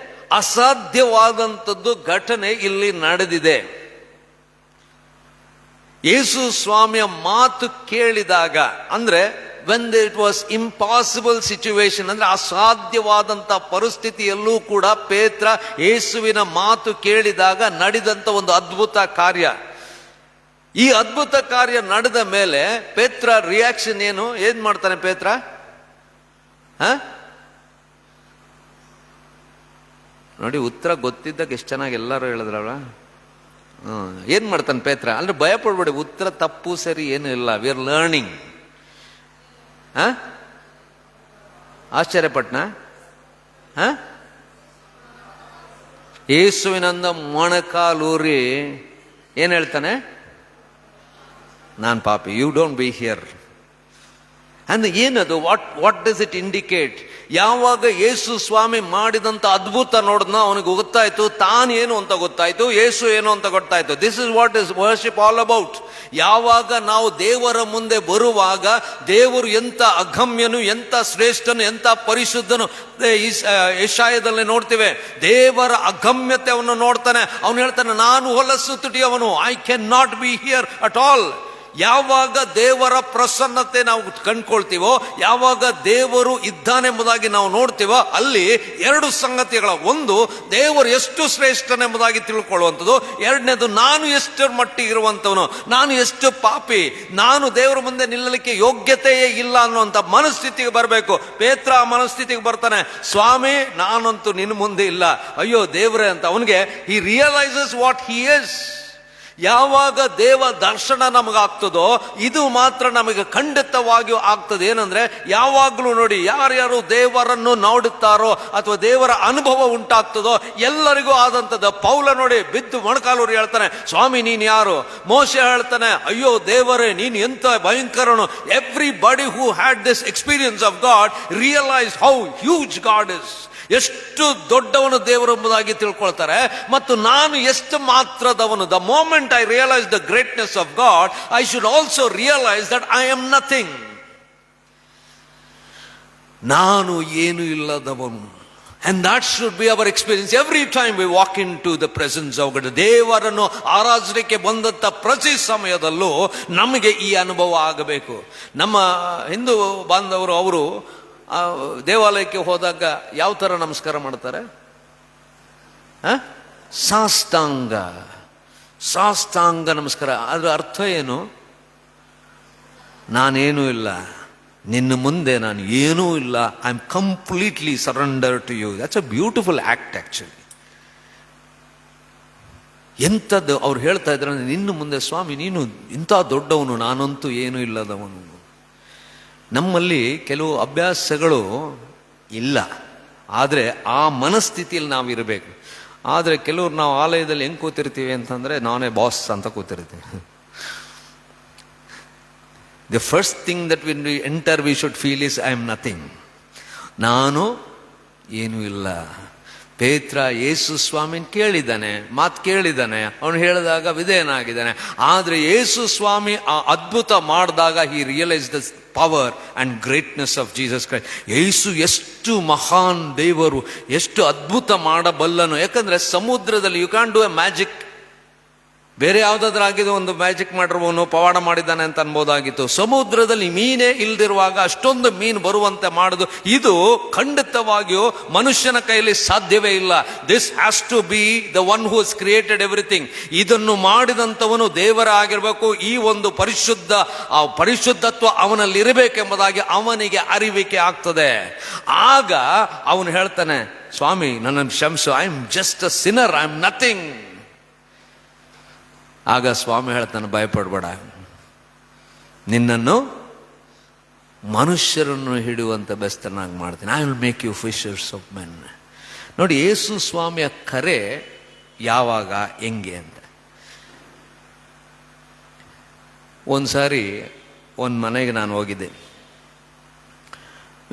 ಅಸಾಧ್ಯವಾದಂಥದ್ದು ಘಟನೆ ಇಲ್ಲಿ ನಡೆದಿದೆ. ಯೇಸು ಸ್ವಾಮಿಯ ಮಾತು ಕೇಳಿದಾಗ, ಅಂದ್ರೆ when it was impossible situation, ಅಂದ್ರೆ ಅಸಾಧ್ಯವಾದಂತ ಪರಿಸ್ಥಿತಿಯಲ್ಲೂ ಕೂಡ ಪೇತ್ರ ಯೇಸುವಿನ ಮಾತು ಕೇಳಿದಾಗ ನಡೆದಂತ ಒಂದು ಅದ್ಭುತ ಕಾರ್ಯ. ಈ ಅದ್ಭುತ ಕಾರ್ಯ ನಡೆದ ಮೇಲೆ ಪೇತ್ರ ರಿಯಾಕ್ಷನ್ ಏನು, ಏನ್ ಮಾಡ್ತಾನೆ ಪೇತ್ರ? ನೋಡಿ, ಉತ್ತರ ಗೊತ್ತಿದ್ದಾಗ ಎಷ್ಟು ಚೆನ್ನಾಗಿ ಎಲ್ಲರೂ ಹೇಳಿದ್ರಲ್ಲ. ಏನ್ ಮಾಡ್ತಾನೆ ಪೇತ್ರ? ಅಂದ್ರೆ ಭಯ ಪಡ್ಬೇಡಿ, ಉತ್ತರ ತಪ್ಪು ಸರಿ ಏನು ಇಲ್ಲ, ವಿ ಆರ್ ಲರ್ನಿಂಗ್. ಆಶ್ಚರ್ಯಪಟ್ನ? ಯೇಸುವಿನಂದ ಮೊಣಕಾಲೂರಿ ಏನ್ ಹೇಳ್ತಾನೆ? ನಾನ್ ಪಾಪಿ, ಯು ಡೋಂಟ್ ಬಿ ಹಿಯರ್. ಅಂದ್ರೆ ಏನದು? What does it indicate? ಯಾವಾಗ ಯೇಸು ಸ್ವಾಮಿ ಮಾಡಿದಂತ ಅದ್ಭುತ ನೋಡಿದ್ನ ಅವನಿಗೆ ಗೊತ್ತಾಯ್ತು, ತಾನೇನು ಅಂತ ಗೊತ್ತಾಯ್ತು, ಯೇಸು ಏನು ಅಂತ ಗೊತ್ತಾಯ್ತು. This is what is worship all about. ಯಾವಾಗ ನಾವು ದೇವರ ಮುಂದೆ ಬರುವಾಗ ದೇವರು ಎಂತ ಅಗಮ್ಯನು, ಎಂತ ಶ್ರೇಷ್ಠನು, ಎಂತ ಪರಿಶುದ್ಧನು. ಯೆಶಾಯದಲ್ಲಿ ನೋಡ್ತೇವೆ, ದೇವರ ಅಗಮ್ಯತೆ ಅವನು ನೋಡ್ತಾನೆ. ಅವನು ಹೇಳ್ತಾನೆ, ನಾನು ಹೊಲಸು ತುಟಿಯವನು, I can not be here at all. ಯಾವಾಗ ದೇವರ ಪ್ರಸನ್ನತೆ ನಾವು ಕಂಡ್ಕೊಳ್ತೀವೋ, ಯಾವಾಗ ದೇವರು ಇದ್ದಾನೆಂಬುದಾಗಿ ನಾವು ನೋಡ್ತೀವೋ, ಅಲ್ಲಿ 2 ಸಂಗತಿಗಳ, ಒಂದು ದೇವರು ಎಷ್ಟು ಶ್ರೇಷ್ಠನೆಂಬುದಾಗಿ ತಿಳ್ಕೊಳ್ಳುವಂಥದ್ದು, ಎರಡನೇದು ನಾನು ಎಷ್ಟು ಮಟ್ಟಿಗೆ ಇರುವಂಥವನು, ನಾನು ಎಷ್ಟು ಪಾಪಿ, ನಾನು ದೇವರ ಮುಂದೆ ನಿಲ್ಲಲಿಕ್ಕೆ ಯೋಗ್ಯತೆಯೇ ಇಲ್ಲ ಅನ್ನುವಂಥ ಮನಸ್ಥಿತಿಗೆ ಬರಬೇಕು. ಪೇತ್ರ ಆ ಮನಸ್ಥಿತಿಗೆ ಬರ್ತಾನೆ. ಸ್ವಾಮಿ, ನಾನಂತೂ ನಿನ್ನ ಮುಂದೆ ಇಲ್ಲ, ಅಯ್ಯೋ ದೇವರೇ ಅಂತ ಅವನಿಗೆ ಹಿ ರಿಯಲೈಸಸ್ ವಾಟ್ ಹಿ ಇಸ್. ಯಾವಾಗ ದೇವ ದರ್ಶನ ನಮಗಾಗ್ತದೋ, ಇದು ಮಾತ್ರ ನಮಗೆ ಖಂಡಿತವಾಗಿಯೂ ಆಗ್ತದೆ. ಏನಂದ್ರೆ, ಯಾವಾಗ್ಲೂ ನೋಡಿ, ಯಾರ್ಯಾರು ದೇವರನ್ನು ನೋಡುತ್ತಾರೋ ಅಥವಾ ದೇವರ ಅನುಭವ ಉಂಟಾಗ್ತದೋ ಎಲ್ಲರಿಗೂ ಆದಂಥದ್ದು. ಪೌಲ ನೋಡಿ, ಬಿದ್ದು ಮೊಣಕಾಲೂರಿ ಹೇಳ್ತಾನೆ, ಸ್ವಾಮಿ ನೀನ್ ಯಾರು? ಮೋಶೆ ಹೇಳ್ತಾನೆ, ಅಯ್ಯೋ ದೇವರೇ ನೀನ್ ಎಂತ ಭಯಂಕರನು. Everybody who had this experience of God realise how huge God is. ಎಷ್ಟು ದೊಡ್ಡವನು ದೇವರು ಎಂಬುದಾಗಿ ತಿಳ್ಕೊಳ್ತಾರೆ. ಮತ್ತು ನಾನು ಎಷ್ಟು ಮಾತ್ರದವನು. The moment I realise the greatness of God, I should also realise that I am nothing. ನಾನು ಏನು ಇಲ್ಲದವನು. And that should be our experience every time we walk into the presence of God. ದೇವರನ್ನು ಆರಾಧನೆಗೆ ಬಂದಂತ ಪ್ರತಿ ಸಮಯದಲ್ಲೂ ನಮಗೆ ಈ ಅನುಭವ ಆಗಬೇಕು. ನಮ್ಮ ಹಿಂದೂ ಬಾಂಧವರು ಅವರು ದೇವಾಲಯಕ್ಕೆ ಹೋದಾಗ ಯಾವ ತರ ನಮಸ್ಕಾರ ಮಾಡ್ತಾರೆ? ಸಾಷ್ಟಾಂಗ, ಸಾಷ್ಟಾಂಗ ನಮಸ್ಕಾರ. ಅದ್ರ ಅರ್ಥ ಏನು? ನಾನೇನೂ ಇಲ್ಲ, ನಿನ್ನ ಮುಂದೆ ನಾನು ಏನೂ ಇಲ್ಲ, I am completely surrender to you. That's a beautiful act actually. ಎಂಥದ್ದು ಅವ್ರು ಹೇಳ್ತಾ ಇದ್ರೆ, ನಿನ್ನ ಮುಂದೆ ಸ್ವಾಮಿ ನೀನು ಇಂಥ ದೊಡ್ಡವನು, ನಾನಂತೂ ಏನೂ ಇಲ್ಲದವನು. ನಮ್ಮಲ್ಲಿ ಕೆಲವು ಅಭ್ಯಾಸಗಳು ಇಲ್ಲ, ಆದರೆ ಆ ಮನಸ್ಥಿತಿಯಲ್ಲಿ ನಾವು ಇರಬೇಕು. ಆದರೆ ಕೆಲವ್ರು ನಾವು ಆಲಯದಲ್ಲಿ ಹೆಂಗೆ ಕೂತಿರ್ತೀವಿ ಅಂತಂದರೆ, ನಾನೇ ಬಾಸ್ ಅಂತ ಕೂತಿರ್ತೀವಿ. The first thing that when we enter we should feel is I am nothing. ನಾನು ಏನೂ ಇಲ್ಲ. ಪೇತ್ರ ಯೇಸು ಸ್ವಾಮಿನ ಕೇಳಿದ್ದಾನೆ, ಮಾತು ಕೇಳಿದ್ದಾನೆ, ಅವನು ಹೇಳಿದಾಗ ವಿಧೇಯನಾಗಿದ್ದಾನೆ. ಆದರೆ ಯೇಸು ಸ್ವಾಮಿ ಆ ಅದ್ಭುತ ಮಾಡಿದಾಗ he realise the power and greatness of Jesus Christ. Yesu ಎಷ್ಟು ಮಹಾನ್ ದೇವರು, ಎಷ್ಟು ಅದ್ಭುತ ಮಾಡಬಲ್ಲನು. ಯಾಕಂದ್ರೆ ಸಮುದ್ರದಲ್ಲಿ you can do a magic. ಬೇರೆ ಯಾವುದಾದ್ರೂ ಆಗಿದ್ದು ಒಂದು ಮ್ಯಾಜಿಕ್ ಮಾಡಿರುವವನು ಪವಾಡ ಮಾಡಿದ್ದಾನೆ ಅಂತ ಅನ್ಬೋದಾಗಿತ್ತು. ಸಮುದ್ರದಲ್ಲಿ ಮೀನೇ ಇಲ್ದಿರುವಾಗ ಅಷ್ಟೊಂದು ಮೀನು ಬರುವಂತೆ ಮಾಡುದು, ಇದು ಖಂಡಿತವಾಗಿಯೂ ಮನುಷ್ಯನ ಕೈಯಲ್ಲಿ ಸಾಧ್ಯವೇ ಇಲ್ಲ. This has to be the one who has created everything. ಇದನ್ನು ಮಾಡಿದಂಥವನು ದೇವರ ಆಗಿರಬೇಕು. ಈ ಒಂದು ಪರಿಶುದ್ಧತ್ವ ಅವನಲ್ಲಿ ಇರಬೇಕೆಂಬುದಾಗಿ ಅವನಿಗೆ ಅರಿವಿಕೆ ಆಗ್ತದೆ. ಆಗ ಅವನು ಹೇಳ್ತಾನೆ, ಸ್ವಾಮಿ ನನ್ನನ್ನು ಕ್ಷಮಿಸು, I am just a sinner, I am nothing. ಆಗ ಸ್ವಾಮಿ ಹೇಳ್ತಾನೆ, ಭಯಪಡಬೇಡ, ನಿನ್ನನ್ನು ಮನುಷ್ಯರನ್ನು ಹಿಡಿಯುವಂತ ಬೆಸ್ತನಾಗಿ ಮಾಡ್ತೀನಿ. I will make you fishers of men. ನೋಡಿ, ಯೇಸು ಸ್ವಾಮಿಯ ಕರೆ ಯಾವಾಗ, ಹೆಂಗೆ ಅಂತ. ಒಂದು ಸಾರಿ ಒಂದು ಮನೆಗೆ ನಾನು ಹೋಗಿದ್ದೆ.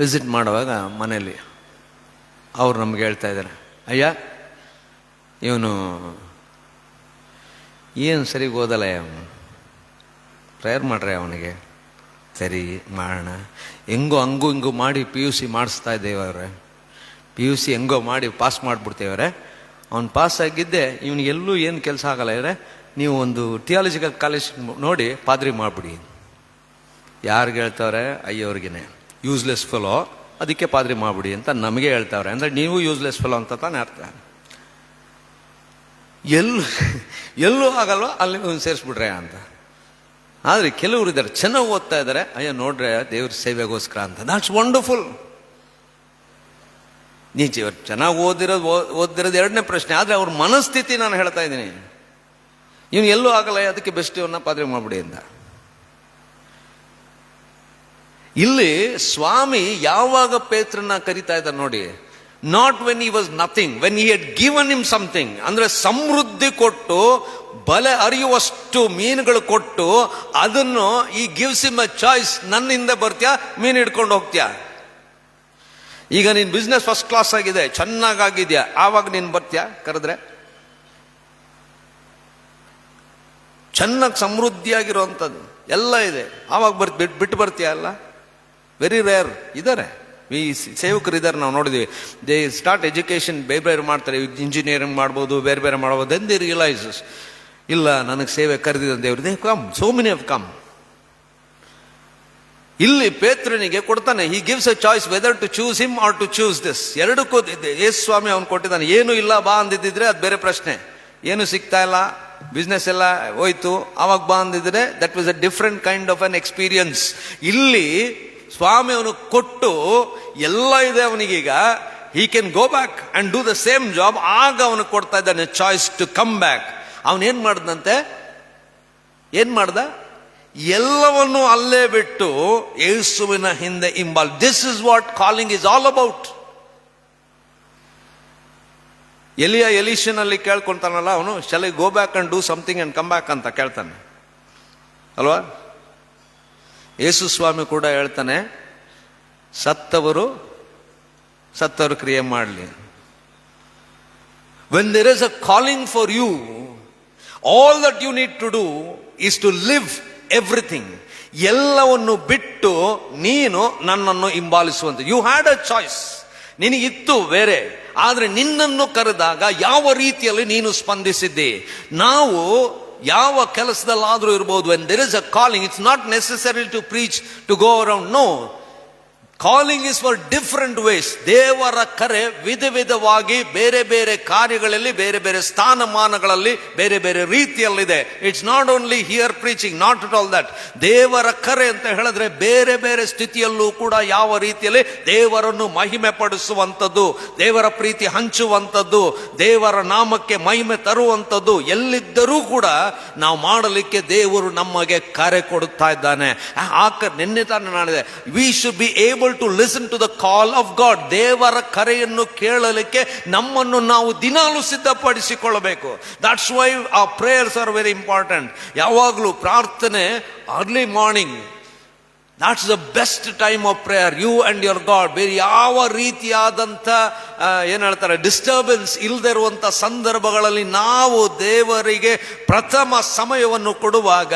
ವಿಸಿಟ್ ಮಾಡುವಾಗ ಮನೇಲಿ ಅವ್ರು ನಮ್ಗೆ ಹೇಳ್ತಾ ಇದ್ದಾರೆ, ಅಯ್ಯ ಇವನು ಏನು ಸರಿಗೆ ಓದಲ್ಲ, ಪ್ರೇಯರ್ ಮಾಡ್ರೆ ಅವನಿಗೆ. ಸರಿ ಮಾಡೋಣ, ಹೆಂಗೋ ಹಂಗೂ ಹಿಂಗೂ ಮಾಡಿ PUC ಮಾಡಿಸ್ತಾ ಇದ್ದೇವವ್ರೆ. PUC ಹೆಂಗೋ ಮಾಡಿ ಪಾಸ್ ಮಾಡಿಬಿಡ್ತೇವ್ರೆ. ಅವ್ನು ಪಾಸ್ ಆಗಿದ್ದೆ, ಇವನಿಗೆಲ್ಲೂ ಏನು ಕೆಲಸ ಆಗಲ್ಲ ಇದ್ರೆ ನೀವು ಒಂದು ಥಿಯಾಲಜಿಕಲ್ ಕಾಲೇಜ್ ನೋಡಿ ಪಾದ್ರಿ ಮಾಡಿಬಿಡಿ. ಯಾರಿಗೆ ಹೇಳ್ತಾವ್ರೆ? ಅಯ್ಯವ್ರಿಗೇನೆ. ಯೂಸ್ಲೆಸ್ ಫೆಲೋ, ಅದಕ್ಕೆ ಪಾದ್ರಿ ಮಾಡಿಬಿಡಿ ಅಂತ ನಮಗೆ ಹೇಳ್ತಾವ್ರೆ. ಅಂದರೆ ನೀವು ಯೂಸ್ಲೆಸ್ ಫೆಲೋ ಅಂತ ತಾನೇ ಅರ್ಥ. ಎಲ್ಲೂ ಆಗಲ್ವ, ಅಲ್ಲಿ ಸೇರಿಸ್ಬಿಡ್ರೆ ಅಂತ. ಆದರೆ ಕೆಲವರು ಇದ್ದಾರೆ ಚೆನ್ನಾಗಿ ಓದ್ತಾ ಇದ್ದಾರೆ, ಅಯ್ಯೋ ನೋಡ್ರೆ ದೇವ್ರ ಸೇವೆಗೋಸ್ಕರ ಅಂತ. That's wonderful. ನೀ ಚೆನ್ನಾಗಿ ಓದಿರೋದು ಎರಡನೇ ಪ್ರಶ್ನೆ, ಆದರೆ ಅವ್ರ ಮನಸ್ಥಿತಿ ನಾನು ಹೇಳ್ತಾ ಇದ್ದೀನಿ. ಇವನು ಎಲ್ಲೂ ಆಗಲ್ಲ, ಅದಕ್ಕೆ ಬೆಸ್ಟ್ ಇವನ್ನ ಪಾದ್ರಿ ಮಾಡ್ಬಿಡಿ ಅಂತ. ಇಲ್ಲಿ ಸ್ವಾಮಿ ಯಾವಾಗ ಪೇತ್ರನ ಕರಿತಾ ಇದ್ದಾರೆ ನೋಡಿ, not when he was nothing, when he had given him something. ಅಂದ್ರೆ ಸಮೃದ್ಧಿ ಕೊಟ್ಟು, ಬಲೆ ಅರಿಯುವಷ್ಟು ಮೀನುಗಳು ಕೊಟ್ಟು, ಅದನ್ನು ಈ ಗಿವ್ಸ್ ಹಿಮ್ ಅ ಚಾಯ್ಸ್. ನನ್ನಿಂದ ಬರ್ತೀಯಾ, ಮೀನು ಹಿಡ್ಕೊಂಡು ಹೋಗ್ತೀಯಾ? ಈಗ ನೀನ್ ಬಿಸ್ನೆಸ್ ಫಸ್ಟ್ ಕ್ಲಾಸ್ ಆಗಿದೆ, ಚೆನ್ನಾಗಿದ್ಯಾ, ಆವಾಗ ನೀನ್ ಬರ್ತೀಯಾ? ಕರೆದ್ರೆ ಚೆನ್ನಾಗಿ ಸಮೃದ್ಧಿಯಾಗಿರುವಂಥದ್ದು ಎಲ್ಲ ಇದೆ, ಆವಾಗ ಬಿಟ್ಟು ಬರ್ತೀಯಾ? ಅಲ್ಲ, ವೆರಿ ರೇರ್ ಇದ್ದಾರೆ. ಈ ಸೇವಕರು ಇದ್ದಾರೆ, ನಾವು ನೋಡಿದ್ವಿ. ದೇ ಸ್ಟಾರ್ಟ್ ಎಜುಕೇಶನ್, ಬೇರೆ ಬೇರೆ ಮಾಡ್ತಾರೆ, ಇಂಜಿನಿಯರಿಂಗ್ ಮಾಡ್ಬೋದು, ಬೇರೆ ಬೇರೆ ಮಾಡ್ಬೋದು. ದೆನ್ ದೇ ರಿಯಲೈಸಸ್, ಇಲ್ಲ ನನಗೆ ಸೇವೆ ಕರೆದಿದ್ದ ದೇವರು. They come, so many have come. ಇಲ್ಲಿ ಪೇತ್ರನಿಗೆ ಕೊಡ್ತಾನೆ, he gives a choice whether to choose him or to choose this. ಎರಡಕ್ಕೂ ಯೇಸು ಸ್ವಾಮಿ ಅವನು ಕೊಟ್ಟಿದ್ದಾನೆ. ಏನು ಇಲ್ಲ ಬಾ ಅಂದಿದ್ರೆ ಅದು ಬೇರೆ ಪ್ರಶ್ನೆ. ಏನು ಸಿಗ್ತಾ ಇಲ್ಲ, ಬಿಸ್ನೆಸ್ ಎಲ್ಲ ಹೋಯ್ತು, ಅವಾಗ ಬಾ ಅಂದಿದ್ರೆ that was a different kind of an experience. ಇಲ್ಲಿ ಸ್ವಾಮಿ ಅವನು ಕೊಟ್ಟು ಎಲ್ಲ ಇದೆ ಅವನಿಗೀಗ, he can go back and do the same job. ಆಗ ಅವನು ಕೊಡ್ತಾ ಇದ್ದಾನೆ ಚಾಯ್ಸ್ ಟು ಕಮ್ ಬ್ಯಾಕ್. ಅವನೇನ್ ಮಾಡ್ದಂತೆ, ಏನ್ ಮಾಡ್ದ? ಎಲ್ಲವನ್ನು ಅಲ್ಲೇ ಬಿಟ್ಟು ಯೇಸುವಿನ ಹಿಂದೆ ಹಿಂಬಾಲ್. This is what calling is all about. ಎಲಿಷನಲ್ಲಿ ಕೇಳ್ಕೊಂತಾನಲ್ಲ ಅವನು, shall I go back and do something and come back ಅಂತ ಕೇಳ್ತಾನೆ ಅಲ್ವಾ? ಯೇಸು ಸ್ವಾಮಿ ಕೂಡ ಹೇಳ್ತಾನೆ, ಸತ್ತವರು ಕ್ರಿಯೆ ಮಾಡಲಿ. When there is a calling for you, all that you need to do is to leave everything. ಎಲ್ಲವನ್ನು ಬಿಟ್ಟು ನೀನು ನನ್ನನ್ನು ಹಿಂಬಾಲಿಸುವಂತ. ಯು ಹ್ಯಾಡ್ ಅ ಚಾಯ್ಸ್, ನಿನಗಿತ್ತು ಬೇರೆ, ಆದ್ರೆ ನಿನ್ನನ್ನು ಕರೆದಾಗ ಯಾವ ರೀತಿಯಲ್ಲಿ ನೀನು ಸ್ಪಂದಿಸಿದ್ದಿ. ನಾವು ಯಾವ ಕೆಲಸದಲ್ಲಾದ್ರೂ ಇರ್ಬೋದು, when there is a calling, it's not necessary to preach to go around. No, calling is for different ways. ದೇವರ ಕರೆ ವಿಧ ವಿಧವಾಗಿ, ಬೇರೆ ಬೇರೆ ಕಾರ್ಯಗಳಲ್ಲಿ, ಬೇರೆ ಬೇರೆ ಸ್ಥಾನಮಾನಗಳಲ್ಲಿ, ಬೇರೆ ಬೇರೆ ರೀತಿಯಲ್ಲಿದೆ. It's not only here preaching, not at all that. ದೇವರ ಕರೆ ಅಂತ ಹೇಳಿದ್ರೆ ಬೇರೆ ಬೇರೆ ಸ್ಥಿತಿಯಲ್ಲೂ ಕೂಡ ಯಾವ ರೀತಿಯಲ್ಲಿ ದೇವರನ್ನು ಮಹಿಮೆ ಪಡಿಸುವಂಥದ್ದು, ದೇವರ ಪ್ರೀತಿ ಹಂಚುವಂಥದ್ದು, ದೇವರ ನಾಮಕ್ಕೆ ಮಹಿಮೆ ತರುವಂಥದ್ದು ಎಲ್ಲಿದ್ದರೂ ಕೂಡ ನಾವು ಮಾಡಲಿಕ್ಕೆ ದೇವರು ನಮಗೆ ಕರೆ ಕೊಡುತ್ತಾ ಇದ್ದಾನೆ. ನಿನ್ನೆ ತಾನು ನಾಡಿದೆ, we should be able to listen to the call of God. ದೇವರ ಕರೆಯನ್ನು ಕೇಳಲಿಕ್ಕೆ ನಮ್ಮನ್ನು ನಾವು ದಿನಾಲು ಸಿದ್ಧಪಡಿಸಿಕೊಳ್ಳಬೇಕು. That's why our prayers are very important. ಯಾವಾಗಲೂ ಪ್ರಾರ್ಥನೆ early morning, that's the best time of prayer, you and your God. ಬೇರೆ ಯಾವ ರೀತಿಯಾದಂಥ ಏನ್ ಹೇಳ್ತಾರೆ, ಡಿಸ್ಟರ್ಬೆನ್ಸ್ ಇಲ್ಲದೆ ಇರುವಂತ ಸಂದರ್ಭಗಳಲ್ಲಿ ನಾವು ದೇವರಿಗೆ ಪ್ರಥಮ ಸಮಯವನ್ನು ಕೊಡುವಾಗ,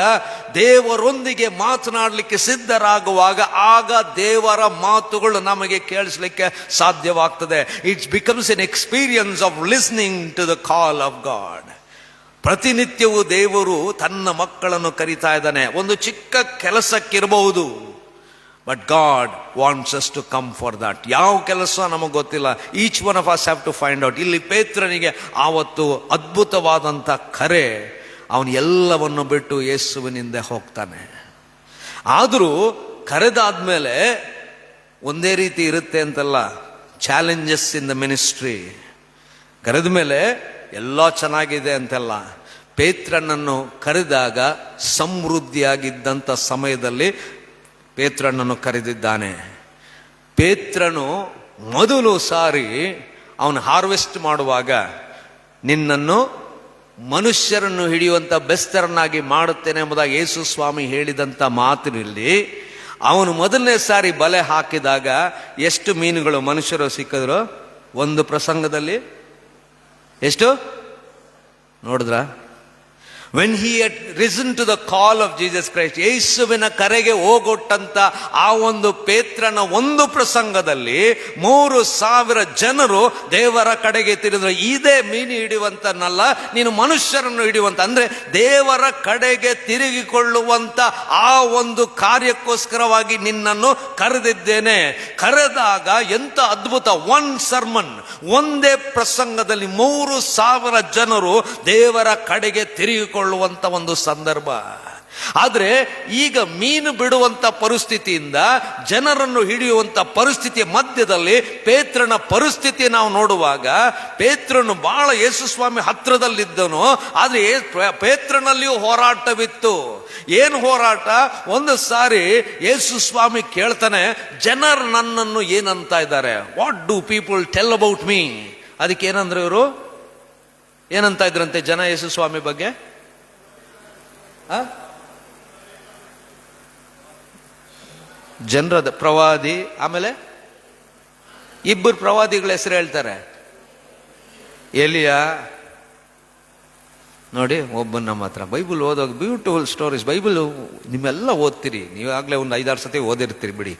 ದೇವರೊಂದಿಗೆ ಮಾತನಾಡಲಿಕ್ಕೆ ಸಿದ್ಧರಾಗುವಾಗ, ಆಗ ದೇವರ ಮಾತುಗಳು ನಮಗೆ ಕೇಳಿಸ್ಲಿಕ್ಕೆ ಸಾಧ್ಯವಾಗ್ತದೆ. It's becomes an experience of listening to the call of God. ಪ್ರತಿನಿತ್ಯವೂ ದೇವರು ತನ್ನ ಮಕ್ಕಳನ್ನು ಕರೀತಾ ಇದ್ದಾನೆ. ಒಂದು ಚಿಕ್ಕ ಕೆಲಸಕ್ಕಿರಬಹುದು, but God wants us to come for that. ಯಾವ ಕೆಲಸ ನಮಗೆ ಗೊತ್ತಿಲ್ಲ, each one of us have to find out. ಇಲ್ಲಿ ಪೇತ್ರನಿಗೆ ಆವತ್ತು ಅದ್ಭುತವಾದಂಥ ಕರೆ, ಅವನು ಎಲ್ಲವನ್ನು ಬಿಟ್ಟು ಯೇಸುವಿನಿಂದ ಹೋಗ್ತಾನೆ. ಆದರೂ ಕರೆದಾದ್ಮೇಲೆ ಒಂದೇ ರೀತಿ ಇರುತ್ತೆ ಅಂತಲ್ಲ, ಚಾಲೆಂಜಸ್ ಇನ್ ದ ಮಿನಿಸ್ಟ್ರಿ. ಕರೆದ ಮೇಲೆ ಎಲ್ಲ ಚೆನ್ನಾಗಿದೆ ಅಂತೆಲ್ಲ. ಪೇತ್ರನನ್ನು ಕರೆದಾಗ ಸಮೃದ್ಧಿಯಾಗಿದ್ದಂಥ ಸಮಯದಲ್ಲಿ ಪೇತ್ರನನ್ನು ಕರೆದಿದ್ದಾನೆ. ಪೇತ್ರನು ಮೊದಲು ಸಾರಿ ಅವನು ಹಾರ್ವೆಸ್ಟ್ ಮಾಡುವಾಗ, ನಿನ್ನನ್ನು ಮನುಷ್ಯರನ್ನು ಹಿಡಿಯುವಂಥ ಬೆಸ್ತರನ್ನಾಗಿ ಮಾಡುತ್ತೇನೆ ಎಂಬುದಾಗಿ ಯೇಸು ಸ್ವಾಮಿ ಹೇಳಿದಂಥ ಮಾತಿನಲ್ಲಿ ಅವನು ಮೊದಲನೇ ಸಾರಿ ಬಲೆ ಹಾಕಿದಾಗ ಎಷ್ಟು ಮೀನುಗಳು ಮನುಷ್ಯರು ಸಿಕ್ಕಿದ್ರು? ಒಂದು ಪ್ರಸಂಗದಲ್ಲಿ ಎಷ್ಟು ನೋಡಿದ್ರ? When he had risen to the call of Jesus Christ, ಯೇಸುವಿನ ಕರೆಗೆ ಹೋಗೊಟ್ಟಂತ ಆ ಒಂದು ಪೇತ್ರನ ಒಂದು ಪ್ರಸಂಗದಲ್ಲಿ 3,000 ಜನರು ದೇವರ ಕಡೆಗೆ ತಿರುಗಿದ್ರು. ಇದೇ ಮೀನು ಹಿಡಿಯುವಂತನಲ್ಲ, ನೀನು ಮನುಷ್ಯರನ್ನು ಹಿಡಿಯುವಂತ, ಅಂದ್ರೆ ದೇವರ ಕಡೆಗೆ ತಿರುಗಿಕೊಳ್ಳುವಂತ ಆ ಒಂದು ಕಾರ್ಯಕ್ಕೋಸ್ಕರವಾಗಿ ನಿನ್ನನ್ನು ಕರೆದಿದ್ದೇನೆ. ಕರೆದಾಗ ಎಂತ ಅದ್ಭುತ! ಒನ್ ಸರ್ಮನ್, ಒಂದೇ ಪ್ರಸಂಗದಲ್ಲಿ 3,000 ಜನರು ದೇವರ ಕಡೆಗೆ ತಿರುಗಿಕೊಳ್ಳುವಂತ ಒಂದು ಸಂದರ್ಭ. ಆದ್ರೆ ಈಗ ಮೀನು ಬಿಡುವಂತ ಪರಿಸ್ಥಿತಿಯಿಂದ ಜನರನ್ನು ಹಿಡಿಯುವಂತ ಪರಿಸ್ಥಿತಿಯ ಮಧ್ಯದಲ್ಲಿ ಪೇತ್ರನ ಪರಿಸ್ಥಿತಿ ನಾವು ನೋಡುವಾಗ, ಪೇತ್ರನು ಬಹಳ ಯೇಸುಸ್ವಾಮಿ ಹತ್ರದಲ್ಲಿದ್ದನು. ಆದ್ರೆ ಪೇತ್ರನಲ್ಲಿಯೂ ಹೋರಾಟವಿತ್ತು. ಏನು ಹೋರಾಟ? ಒಂದು ಸಾರಿ ಯೇಸುಸ್ವಾಮಿ ಕೇಳ್ತಾನೆ, ಜನರು ನನ್ನನ್ನು ಏನಂತ ಇದ್ದಾರೆ? What do people tell about me? ಅದಕ್ಕೆ ಏನಂದ್ರೆ ಇವರು ಏನಂತ ಇದ್ರಂತೆ ಜನ ಯೇಸುಸ್ವಾಮಿ ಬಗ್ಗೆ? ಜನರದ ಪ್ರವಾದಿ. ಆಮೇಲೆ ಇಬ್ಬರು ಪ್ರವಾದಿಗಳ ಹೆಸರು ಹೇಳ್ತಾರೆ. ಎಲಿಯಾ ನೋಡಿ, ಒಬ್ಬನ ಮಾತ್ರ ಬೈಬಲ್ ಓದೋದು ಬ್ಯೂಟಿಫುಲ್ ಸ್ಟೋರೀಸ್. ಬೈಬಲ್ ನಿಮ್ಮೆಲ್ಲ ಓದ್ತೀರಿ, ನೀವಾಗಲೇ ಒಂದು 5-6 ಸತಿ ಓದಿರ್ತೀರಿ ಬಿಡಿ,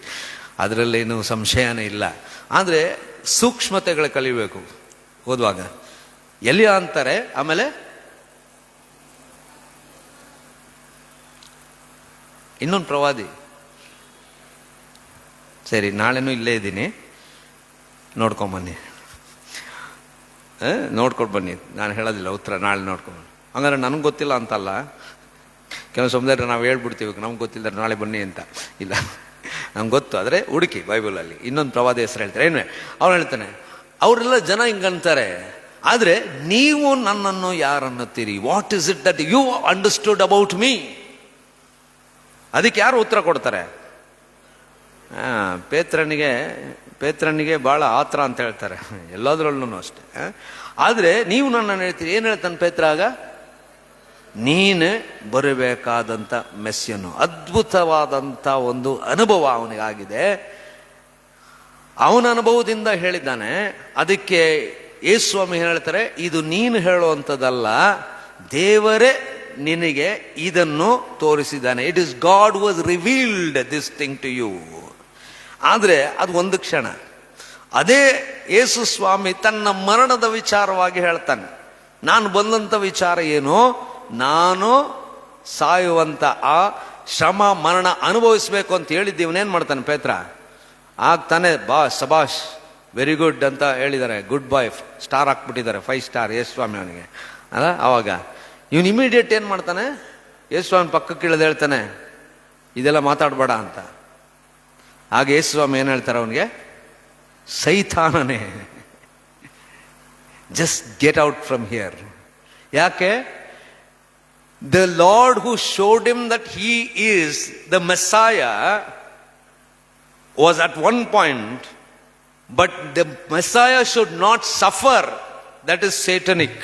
ಅದರಲ್ಲೇನು ಸಂಶಯನೇ ಇಲ್ಲ. ಆದರೆ ಸೂಕ್ಷ್ಮತೆಗಳು ಕಲಿಬೇಕು ಓದುವಾಗ. ಎಲಿಯಾ ಅಂತಾರೆ. ಆಮೇಲೆ ಇನ್ನೊಂದು ಪ್ರವಾದಿ. ಸರಿ, ನಾಳೆನೂ ಇಲ್ಲೇ ಇದ್ದೀನಿ, ನೋಡ್ಕೊಂಬನ್ನಿ, ನೋಡ್ಕೊಂಡು ಬನ್ನಿ. ನಾನು ಹೇಳೋದಿಲ್ಲ ಉತ್ತರ, ನಾಳೆ ನೋಡ್ಕೊಂಬನ್ನಿ. ಹಂಗಾದ್ರೆ ನನಗೆ ಗೊತ್ತಿಲ್ಲ ಅಂತಲ್ಲ, ಕೆಲವು ಸಮುದಾಯ ನಾವು ಹೇಳ್ಬಿಡ್ತೀವಿ ನಮ್ಗೆ ಗೊತ್ತಿಲ್ಲ ನಾಳೆ ಬನ್ನಿ ಅಂತ. ಇಲ್ಲ, ನಮ್ಗೆ ಗೊತ್ತು. ಆದರೆ ಹುಡುಕಿ ಬೈಬಲಲ್ಲಿ ಇನ್ನೊಂದು ಪ್ರವಾದಿ ಹೆಸರು ಹೇಳ್ತಾರೆ. ಏನು ಅವ್ನು ಹೇಳ್ತಾನೆ, ಅವರೆಲ್ಲ ಜನ ಹಿಂಗಂತಾರೆ, ಆದರೆ ನೀವು ನನ್ನನ್ನು ಯಾರನ್ನುತ್ತೀರಿ? What is it that you understood about me? ಅದಕ್ಕೆ ಯಾರು ಉತ್ತರ ಕೊಡ್ತಾರೆ? ಪೇತ್ರನಿಗೆ ಬಹಳ ಆತ್ರ ಅಂತ ಹೇಳ್ತಾರೆ, ಎಲ್ಲದರಲ್ಲೂ ಅಷ್ಟೇ. ಆದರೆ ನೀವು ನನ್ನನ್ನು ಹೇಳ್ತೀರಿ. ಏನು ಹೇಳ್ತಾನೆ ಪೇತ್ರ ಆಗ? ನೀನು ಬರಬೇಕಾದಂಥ ಮೆಸ್ಸಿಯನು. ಅದ್ಭುತವಾದಂಥ ಒಂದು ಅನುಭವ ಅವನಿಗಾಗಿದೆ. ಅವನ ಅನುಭವದಿಂದ ಹೇಳಿದ್ದಾನೆ. ಅದಕ್ಕೆ ಯೇಸುಸ್ವಾಮಿ ಹೇಳ್ತಾರೆ, ಇದು ನೀನು ಹೇಳುವಂಥದ್ದಲ್ಲ, ದೇವರೇ ನಿನಗೆ ಇದನ್ನು ತೋರಿಸಿದ್ದಾನೆ. It is God was revealed this thing to you. ಆದರೆ ಅದು ಒಂದು ಕ್ಷಣ. ಅದೇ ಯೇಸು ಸ್ವಾಮಿ ತನ್ನ ಮರಣದ ವಿಚಾರವಾಗಿ ಹೇಳ್ತಾನೆ. ನಾನು ಬಂದಂಥ ವಿಚಾರ ಏನು? ನಾನು ಸಾಯುವಂತ ಆ ಶ್ರಮ ಮರಣ ಅನುಭವಿಸ್ಬೇಕು ಅಂತ ಹೇಳಿದ್ದೀವನೇನು ಮಾಡ್ತಾನೆ ಪೇತ್ರ? ಆಗ್ತಾನೆ, ಸಬಾಷ್, ವೆರಿ ಗುಡ್ ಅಂತ ಹೇಳಿದ್ದಾರೆ. ಗುಡ್ ಬಾಯ್ ಸ್ಟಾರ್ ಹಾಕ್ಬಿಟ್ಟಿದ್ದಾರೆ, 5 ಸ್ಟಾರ್ ಯೇಸುಸ್ವಾಮಿ ಅವನಿಗೆ ಅಲ್ಲ. ಅವಾಗ ಇವನು ಇಮಿಡಿಯೇಟ್ ಏನು ಮಾಡ್ತಾನೆ? ಯೇಸುಸ್ವಾಮಿ ಪಕ್ಕಕ್ಕೆ ಇಳಿದು ಹೇಳ್ತಾನೆ, ಇದೆಲ್ಲ ಮಾತಾಡಬೇಡ ಅಂತ. ಆಗ ಯೇಸುಸ್ವಾಮಿ ಏನು ಹೇಳ್ತಾರೆ ಅವನಿಗೆ? ಸೈತಾನನೇ, just get out from here. ಯಾಕೆ? The lord who showed him that he is the ಮೆಸ್ಸಾಯ was at one point, but the ಮೆಸ್ಸಾಯ should not suffer. That is ಸೇಟನಿಕ್.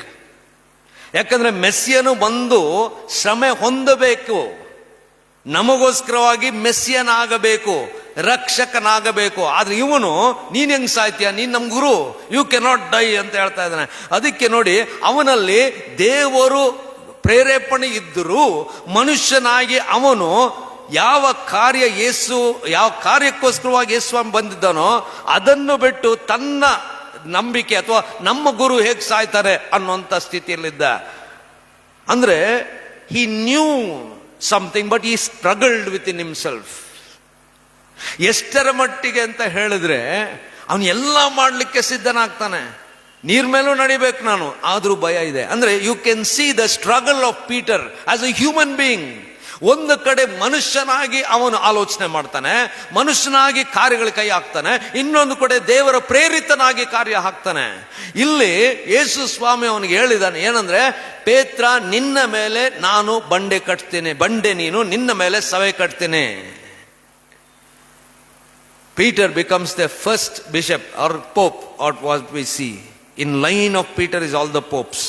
ಯಾಕಂದ್ರೆ ಮೆಸ್ಸಿಯನು ಬಂದು ಶ್ರಮೆ ಹೊಂದಬೇಕು, ನಮಗೋಸ್ಕರವಾಗಿ ಮೆಸ್ಸಿಯನಾಗಬೇಕು, ರಕ್ಷಕನಾಗಬೇಕು. ಆದ್ರೆ ಇವನು, ನೀನ್ ಹೆಂಗ್ ಸಾಯ್ತೀಯ, ನೀನ್ ನಮ್ ಗುರು, ಯು ಕೆನಾಟ್ ಡೈ ಅಂತ ಹೇಳ್ತಾ ಇದ್ದಾನೆ. ಅದಕ್ಕೆ ನೋಡಿ, ಅವನಲ್ಲಿ ದೇವರು ಪ್ರೇರೇಪಣೆ ಇದ್ದರೂ ಮನುಷ್ಯನಾಗಿ ಅವನು ಯಾವ ಕಾರ್ಯಕ್ಕೋಸ್ಕರವಾಗಿ ಯೇಸುಸ್ವಾಮಿ ಬಂದಿದ್ದಾನೋ ಅದನ್ನು ಬಿಟ್ಟು ತನ್ನ ನಂಬಿಕೆ ಅಥವಾ ನಮ್ಮ ಗುರು ಹೇಗೆ ಸಾಯ್ತಾರೆ ಅನ್ನುವಂಥ ಸ್ಥಿತಿಯಲ್ಲಿದ್ದ. ಅಂದ್ರೆ he knew something but he struggled within himself. ಎಷ್ಟರ ಮಟ್ಟಿಗೆ ಅಂತ ಹೇಳಿದ್ರೆ ಅವನು ಎಲ್ಲ ಮಾಡಲಿಕ್ಕೆ ಸಿದ್ಧನಾಗ್ತಾನೆ. ನೀರ್ ಮೇಲೂ ನಡಿಬೇಕು ನಾನು, ಆದ್ರೂ ಭಯ ಇದೆ. ಅಂದ್ರೆ you can see the struggle of Peter as a human being. ಒಂದು ಕಡೆ ಮನುಷ್ಯನಾಗಿ ಅವನು ಆಲೋಚನೆ ಮಾಡ್ತಾನೆ, ಮನುಷ್ಯನಾಗಿ ಕಾರ್ಯಗಳ ಕೈ ಹಾಕ್ತಾನೆ, ಇನ್ನೊಂದು ಕಡೆ ದೇವರ ಪ್ರೇರಿತನಾಗಿ ಕಾರ್ಯ ಹಾಕ್ತಾನೆ. ಇಲ್ಲಿ ಯೇಸು ಸ್ವಾಮಿ ಅವನಿಗೆ ಹೇಳಿದಾನೆ ಏನಂದ್ರೆ, ಪೇತ್ರ ನಿನ್ನ ಮೇಲೆ ನಾನು ಬಂಡೆ ಕಟ್ತೇನೆ, ಬಂಡೆ ನೀನು, ನಿನ್ನ ಮೇಲೆ ಸವೆ ಕಟ್ತೇನೆ. Peter becomes the first bishop or pope, or what we see. In line of Peter is all the popes.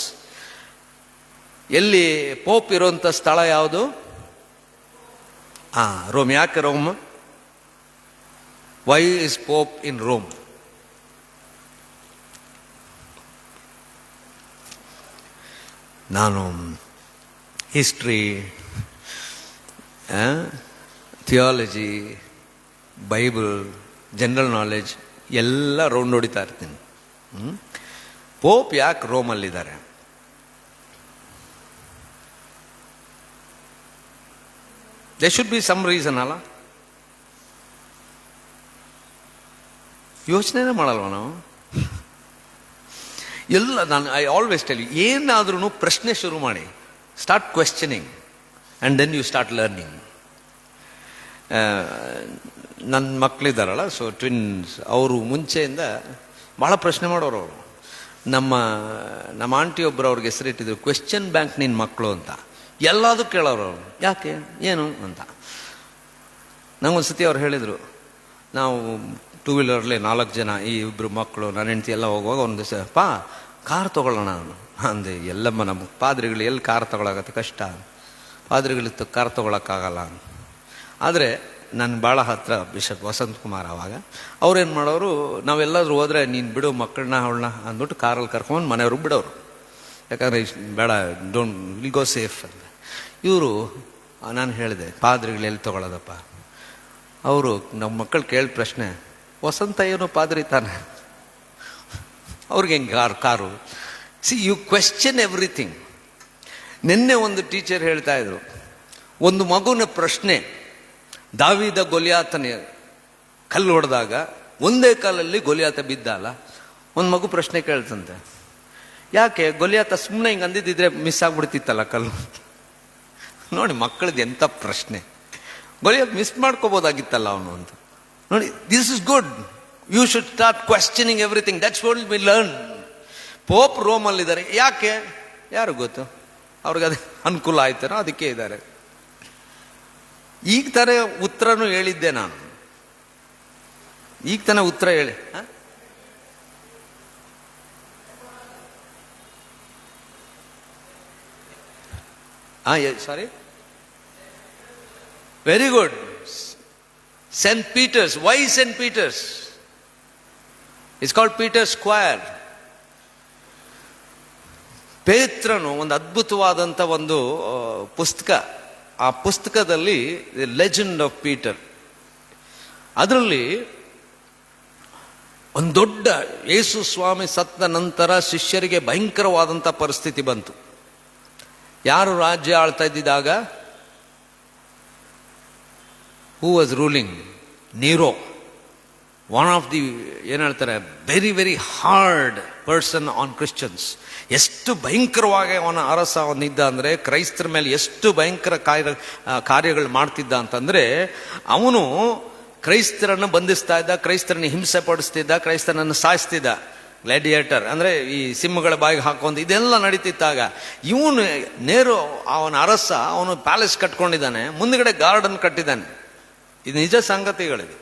ಎಲ್ಲಿ ಪೋಪ್ ಇರುವಂತ ಸ್ಥಳ ಯಾವುದು? ರೋಮ್. ಯಾಕೆ Rome? Why is pope in Rome? ನಾನು history, theology, Bible, general knowledge ಎಲ್ಲ round ಹೊಡಿತಾ ಇರ್ತೀನಿ. Pope ಯಾಕೆ ರೋಮಲ್ಲಿದ್ದಾರೆ? They should be some reason ಅಲ್ಲ? ಯೋಚನೆನೇ ಮಾಡಲ್ವ ನಾವು? ಎಲ್ಲ ನಾನು ಐ ಆಲ್ವೇಸ್ ಟೆಲ್ ಯು, ಏನಾದ್ರೂ ಪ್ರಶ್ನೆ ಶುರು ಮಾಡಿ, start questioning and then you start learning. ನನ್ನ ಮಕ್ಕಳಿದ್ದಾರಲ್ಲ, ಸೊ ಟ್ವಿನ್ಸ್, ಅವರು ಮುಂಚೆಯಿಂದ ಭಾಳ ಪ್ರಶ್ನೆ ಮಾಡೋರು. ಅವರು ನಮ್ಮ ಆಂಟಿ ಒಬ್ಬರು ಅವ್ರಿಗೆ ಹೆಸರಿಟ್ಟಿದ್ರು ಕ್ವೆಶ್ಚನ್ ಬ್ಯಾಂಕ್ ನಿನ್ನ ಮಕ್ಕಳು ಅಂತ. ಎಲ್ಲದೂ ಕೇಳೋರು ಅವರು, ಯಾಕೆ ಏನು ಅಂತ. ನಂಗೊಂದ್ಸತಿ ಅವ್ರು ಹೇಳಿದರು, ನಾವು ಟೂ ವೀಲರ್ಲಿ 4 ಜನ, ಈ ಇಬ್ಬರು ಮಕ್ಕಳು, ನನ್ನ ಹೆಂಡತಿ ಎಲ್ಲ ಹೋಗುವಾಗ ಒಂದು ದಿವಸ, ಕಾರ್ ತೊಗೊಳ್ಳೋಣ ಅಂದೆ. ಎಲ್ಲಮ್ಮ ನಮ್ಮ ಪಾದ್ರಿಗಳು ಎಲ್ಲಿ ಕಾರ್ ತೊಗೊಳಕತ್ತೆ, ಕಷ್ಟ, ಪಾದ್ರಿಗಳಿತ್ತು ಕಾರ್ ತೊಗೊಳಕ್ಕಾಗಲ್ಲ. ಆದರೆ ನನ್ನ ಭಾಳ ಹತ್ರ ಬಿಷಪ್ ವಸಂತ್ ಕುಮಾರ್. ಆವಾಗ ಅವ್ರೇನು ಮಾಡೋರು, ನಾವೆಲ್ಲಾದ್ರೂ ಹೋದರೆ ನೀನು ಬಿಡು ಮಕ್ಕಳನ್ನ ಅವಳನ್ನ ಅಂದ್ಬಿಟ್ಟು ಕಾರಲ್ಲಿ ಕರ್ಕೊಂಡು ಮನೆಯವ್ರಿಗೆ ಬಿಡೋರು. ಯಾಕಂದರೆ ಬೇಡ, ಡೋಂಟ್ ವಿಲ್ ಗೋ ಸೇಫ್ ಅಂತ. ಇವರು, ನಾನು ಹೇಳಿದೆ ಪಾದ್ರಿಗಳು ಎಲ್ಲಿ ತೊಗೊಳೋದಪ್ಪ? ಅವರು ನಮ್ಮ ಮಕ್ಕಳು ಕೇಳಿದ ಪ್ರಶ್ನೆ, ವಸಂತ ಏನು ಪಾದ್ರಿ ತಾನೆ, ಅವ್ರಿಗೆ ಹೆಂಗೆ ಕಾರು? See, you question everything. ನಿನ್ನೆ ಒಂದು ಟೀಚರ್ ಹೇಳ್ತಾ ಇದ್ರು, ಒಂದು ಮಗುವಿನ ಪ್ರಶ್ನೆ, ದಾವಿದ ಗೊಲಿಯಾತನ ಕಲ್ಲು ಹೊಡೆದಾಗ ಒಂದೇ ಕಾಲಲ್ಲಿ ಗೊಲಿಯಾತ ಬಿದ್ದಲ್ಲ. ಒಂದು ಮಗು ಪ್ರಶ್ನೆ ಕೇಳ್ತಂತೆ, ಯಾಕೆ ಗೊಲಿಯಾತ ಸುಮ್ಮನೆ ಹಿಂಗೆ ಅಂದಿದ್ದಿದ್ರೆ ಮಿಸ್ ಆಗ್ಬಿಡ್ತಿತ್ತಲ್ಲ ಕಲ್ಲು. ನೋಡಿ ಮಕ್ಕಳದ್ದು ಎಂಥ ಪ್ರಶ್ನೆ. ಗೊಲಿಯಾತ ಮಿಸ್ ಮಾಡ್ಕೋಬೋದಾಗಿತ್ತಲ್ಲ ಅವನು ಅಂತ. ನೋಡಿ, this is good. You should start questioning everything. That's what we learn. Pope ರೋಮಲ್ಲಿದ್ದಾರೆ, ಯಾಕೆ? ಯಾರು ಗೊತ್ತು? ಅವ್ರಿಗೆ ಅದು ಅನುಕೂಲ ಆಯ್ತಾರೋ ಅದಕ್ಕೆ ಇದ್ದಾರೆ. ಈಗ ತಾನೇ ಉತ್ತರನೂ ಹೇಳಿದ್ದೆ ನಾನು, ಈಗ ತಾನೇ ಉತ್ತರ ಹೇಳಿ. Sorry, very good. Saint Peter's. Why Saint Peter's? It's called Peter square. ಪೇತ್ರನು ಒಂದು ಅದ್ಭುತವಾದಂಥ ಒಂದು ಪುಸ್ತಕ. ಆ ಪುಸ್ತಕದಲ್ಲಿ ಲೆಜೆಂಡ್ ಆಫ್ ಪೀಟರ್, ಅದರಲ್ಲಿ ಒಂದು ದೊಡ್ಡ, ಯೇಸು ಸ್ವಾಮಿ ಸತ್ತ ನಂತರ ಶಿಷ್ಯರಿಗೆ ಭಯಂಕರವಾದಂಥ ಪರಿಸ್ಥಿತಿ ಬಂತು. ಯಾರು ರಾಜ್ಯ ಆಳ್ತಾ ಇದ್ದಿದ್ದಾಗ? Who was ruling? Nero. One of the, ಏನು ಹೇಳ್ತಾರೆ, very very hard person on Christians. ಎಷ್ಟು ಭಯಂಕರವಾಗಿ ಅವನ ಅರಸ ಅವನಿದ್ದ ಅಂದರೆ, ಕ್ರೈಸ್ತರ ಮೇಲೆ ಎಷ್ಟು ಭಯಂಕರ ಕಾರ್ಯಗಳು ಮಾಡ್ತಿದ್ದ ಅಂತಂದರೆ, ಅವನು ಕ್ರೈಸ್ತರನ್ನು ಬಂಧಿಸ್ತಾ ಇದ್ದ, ಕ್ರೈಸ್ತರನ್ನು ಹಿಂಸೆ ಪಡಿಸ್ತಿದ್ದ, ಕ್ರೈಸ್ತರನ್ನು ಸಾಯಿಸ್ತಿದ್ದ. ಗ್ಲಾಡಿಯೇಟರ್ ಅಂದರೆ ಈ ಸಿಂಹಗಳ ಬಾಯಿಗೆ ಹಾಕೊಂಡು ಇದೆಲ್ಲ ನಡೀತಿದ್ದಾಗ, ಇವನು ನೇರು ಅವನ ಅರಸ, ಅವನು ಪ್ಯಾಲೇಸ್ ಕಟ್ಕೊಂಡಿದ್ದಾನೆ, ಮುಂದ್ಗಡೆ ಗಾರ್ಡನ್ ಕಟ್ಟಿದ್ದಾನೆ. ಇದು ನಿಜ ಸಂಗತಿಗಳಿದೆ.